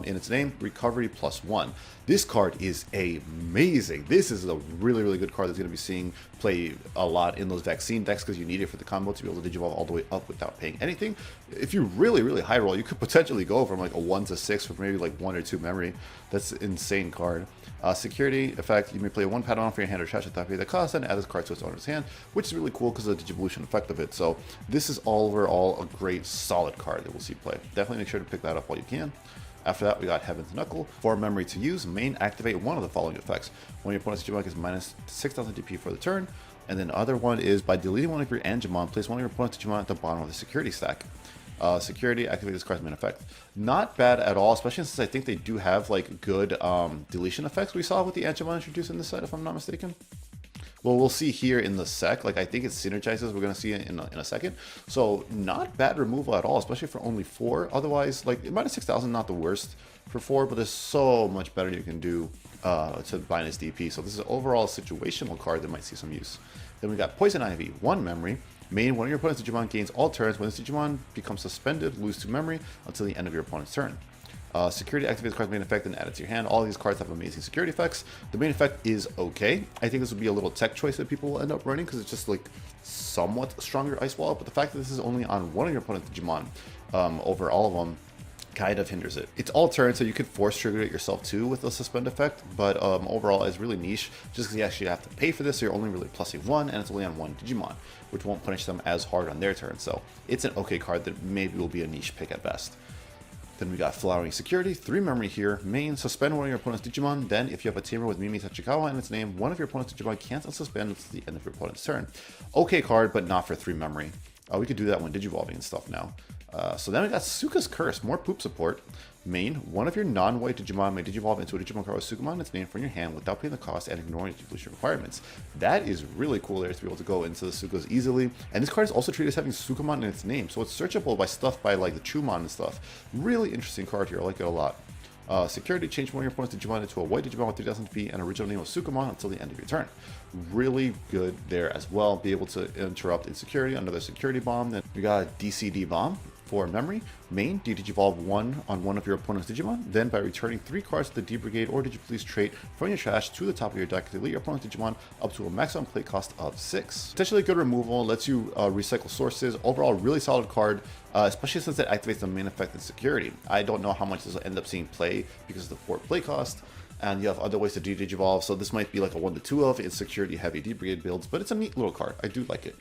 in its name, recovery +1. This card is amazing. This is a really, really good card that's going to be seeing play a lot in those vaccine decks because you need it for the combo to be able to digivolve all the way up without paying anything. If you really, really high roll, you could potentially go from like a 1 to 6 for maybe like 1 or 2 memory. That's an insane card. Security effect, you may play 1 pattern for your hand or trash without paying the cost and add this card to its owner's hand, which is really cool because of the Digivolution effect of it. So this is overall a great solid card that we'll see play. Definitely make sure to pick that up while you can. After that, we got Heaven's Knuckle. 4 memory to use. Main, activate one of the following effects. When your opponent's Digimon is minus 6,000 DP for the turn. And then the other one is by deleting one of your Angemon, place one of your opponent's Digimon at the bottom of the security stack. Security, activate this card's main effect. Not bad at all, especially since I think they do have like good deletion effects we saw with the Angemon introduced in this set, if I'm not mistaken. Well, we'll see here in the sec. Like, I think it synergizes. We're going to see it in a second. So, not bad removal at all, especially for only 4. Otherwise, like, minus 6,000, not the worst for 4, but there's so much better you can do to minus DP. So, this is an overall situational card that might see some use. Then we got Poison Ivy, 1 memory. Main, one of your opponent's Digimon gains all turns. When this Digimon becomes suspended, lose 2 memory until the end of your opponent's turn. Security, activate the card's main effect and add it to your hand. All these cards have amazing security effects. The main effect is okay. I think this would be a little tech choice that people will end up running because it's just like somewhat stronger Ice Wall. But the fact that this is only on one of your opponent's Digimon over all of them kind of hinders it. It's all turn, so you could force trigger it yourself too with the suspend effect, but overall it's really niche just because you actually have to pay for this, so you're only really plussing 1 and it's only on 1 Digimon, which won't punish them as hard on their turn. So it's an okay card that maybe will be a niche pick at best. Then we got Flowering Security, 3 memory here. Main, suspend one of your opponent's Digimon. Then, if you have a tamer with Mimi Tachikawa in its name, one of your opponent's Digimon can't unsuspend until the end of your opponent's turn. Okay card, but not for 3 memory. We could do that when Digivolving and stuff now. So then we got Suka's Curse, more poop support. Main, one of your non-white Digimon may Digivolve into a Digimon card with Sukamon in its name from your hand without paying the cost and ignoring evolution requirements. That is really cool there to be able to go into the Sukas easily. And this card is also treated as having Sukamon in its name, so it's searchable by stuff by like the Chumon and stuff. Really interesting card here, I like it a lot. Security, change one of your opponent's Digimon into a white Digimon with 3,000 feet and original name of Sukamon until the end of your turn. Really good there as well. Be able to interrupt insecurity, another security bomb. Then we got a DCD bomb for memory. Main, Digivolve 1 on one of your opponent's Digimon. Then by returning 3 cards to the D-brigade or Digipolice trait from your trash to the top of your deck, delete your opponent's Digimon up to a maximum play cost of 6. Potentially good removal, lets you recycle sources. Overall, really solid card, especially since it activates the main effect and security. I don't know how much this will end up seeing play because of the 4 play cost. And you have other ways to Digivolve, so this might be like a 1 to 2 of its security heavy D-brigade builds, but it's a neat little card. I do like it.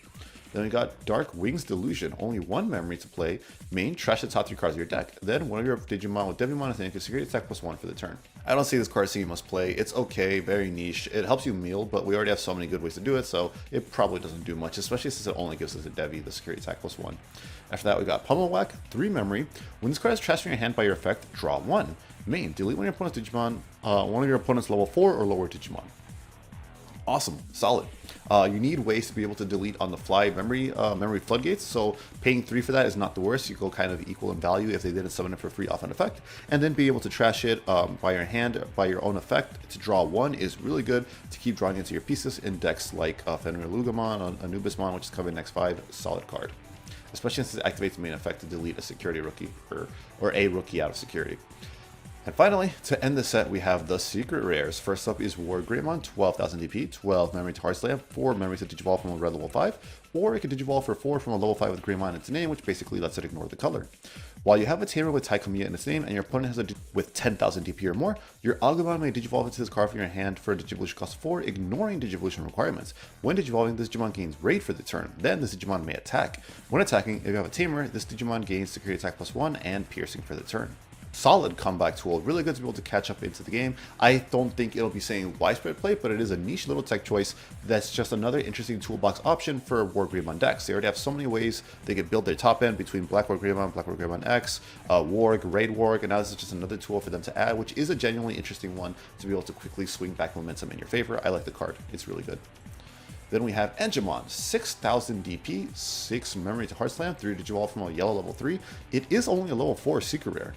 Then we got Dark Wings Delusion, only 1 memory to play. Main, trash the top 3 cards of your deck. Then one of your Digimon with Devimon is a security attack +1 for the turn. I don't see this card seeing must play. It's okay, very niche. It helps you meal, but we already have so many good ways to do it, so it probably doesn't do much, especially since it only gives us a Devi, the security attack +1. After that, we got Pummel Whack, 3 memory. When this card is trashed from your hand by your effect, draw 1. Main, delete one of your opponent's Digimon, one of your opponent's level 4 or lower Digimon. Awesome, solid. You need ways to be able to delete on the fly memory floodgates, so paying 3 for that is not the worst. You go kind of equal in value if they didn't summon it for free off an effect, and then be able to trash it by your hand, by your own effect to draw 1 is really good to keep drawing into your pieces in decks like Fenrir-Lugamon, Anubismon, which is coming next 5, solid card. Especially since it activates the main effect to delete a security rookie or a rookie out of security. And finally, to end the set, we have the secret rares. First up is War Greymon, 12,000 DP, 12 memory to Heart Slam, 4 memory to Digivolve from a red level 5, or it can Digivolve for 4 from a level 5 with Greymon in its name, which basically lets it ignore the color. While you have a Tamer with Taikamiya in its name and your opponent has a with 10,000 DP or more, your Agumon may Digivolve into this card from your hand for a Digivolution cost 4, ignoring Digivolution requirements. When Digivolving, this Digimon gains Raid for the turn. Then this Digimon may attack. When attacking, if you have a Tamer, this Digimon gains Security Attack +1 and Piercing for the turn. Solid comeback tool, really good to be able to catch up into the game. I don't think it'll be saying widespread play, but it is a niche little tech choice that's just another interesting toolbox option for War Greymon decks. They already have so many ways they can build their top end between Black War Greymon X, Warg, Raid Warg, and now this is just another tool for them to add, which is a genuinely interesting one to be able to quickly swing back momentum in your favor. I like the card, it's really good. Then we have Enjamon, 6,000 DP, 6 memory to Heart Slam, 3 Digivolve from a yellow level 3. It is only a level 4 secret rare.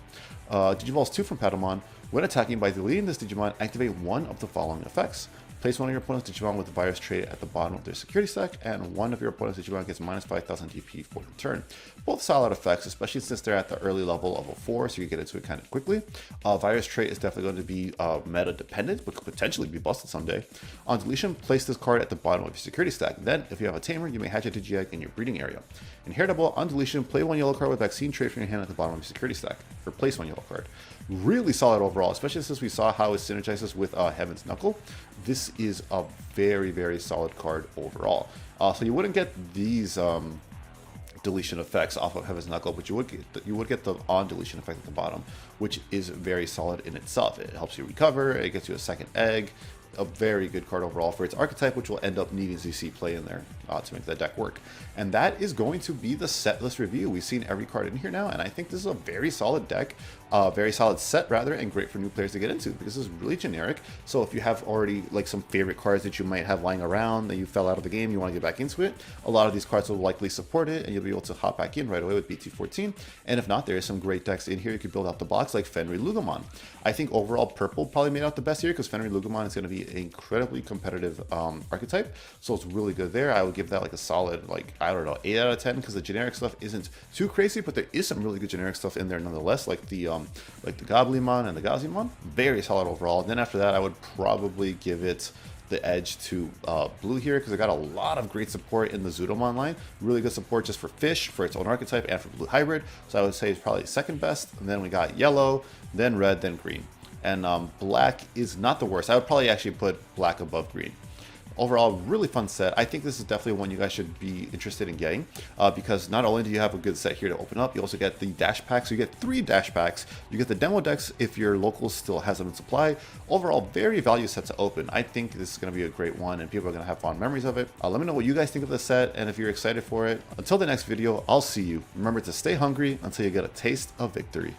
Digivolves 2 from Patamon. When attacking by deleting this Digimon, activate 1 of the following effects. Place one of your opponent's Digimon with the virus trait at the bottom of their security stack, and one of your opponent's Digimon gets minus 5,000 DP for the turn. Both solid effects, especially since they're at the early level of a 4, so you get into it kind of quickly. Virus trait is definitely going to be meta dependent, but could potentially be busted someday. On deletion, place this card at the bottom of your security stack. Then, if you have a Tamer, you may hatch a Digi-Egg in your breeding area. Inheritable, on deletion, play 1 yellow card with vaccine trait from your hand at the bottom of your security stack. Replace 1 yellow card. Really solid overall, especially since we saw how it synergizes with Heaven's Knuckle. This is a very, very solid card overall. So you wouldn't get these deletion effects off of Heaven's Knuckle, but you would get the on deletion effect at the bottom, which is very solid in itself. It helps you recover, it gets you a second egg. A very good card overall for its archetype, which will end up needing to see play in there to make that deck work. And that is going to be the set list review. We've seen every card in here now, and I think this is a very solid deck, very solid set rather, and great for new players to get into because this is really generic. So if you have already like some favorite cards that you might have lying around that you fell out of the game, you want to get back into it, a lot of these cards will likely support it, and you'll be able to hop back in right away with BT14. And if not, there is some great decks in here you could build out the box like Fenrir-Lugamon. I think overall purple probably made out the best here because Fenrir-Lugamon is going to be an incredibly competitive archetype, so it's really good there. I would give that like a solid, like, I don't know, 8 out of 10 because the generic stuff isn't too crazy, but there is some really good generic stuff in there nonetheless, like the Goblimon and the Gazimon. Very solid overall. And then after that, I would probably give it the edge to blue here because I got a lot of great support in the Zudomon line. Really good support just for fish, for its own archetype, and for blue hybrid. So I would say it's probably second best. And then we got yellow, then red, then green. And black is not the worst. I would probably actually put black above green. Overall, really fun set. I think this is definitely one you guys should be interested in getting because not only do you have a good set here to open up, you also get the dash packs. So you get 3 dash packs. You get the demo decks if your local still has them in supply. Overall, very value set to open. I think this is going to be a great one and people are going to have fond memories of it. Let me know what you guys think of the set and if you're excited for it. Until the next video, I'll see you. Remember to stay hungry until you get a taste of victory.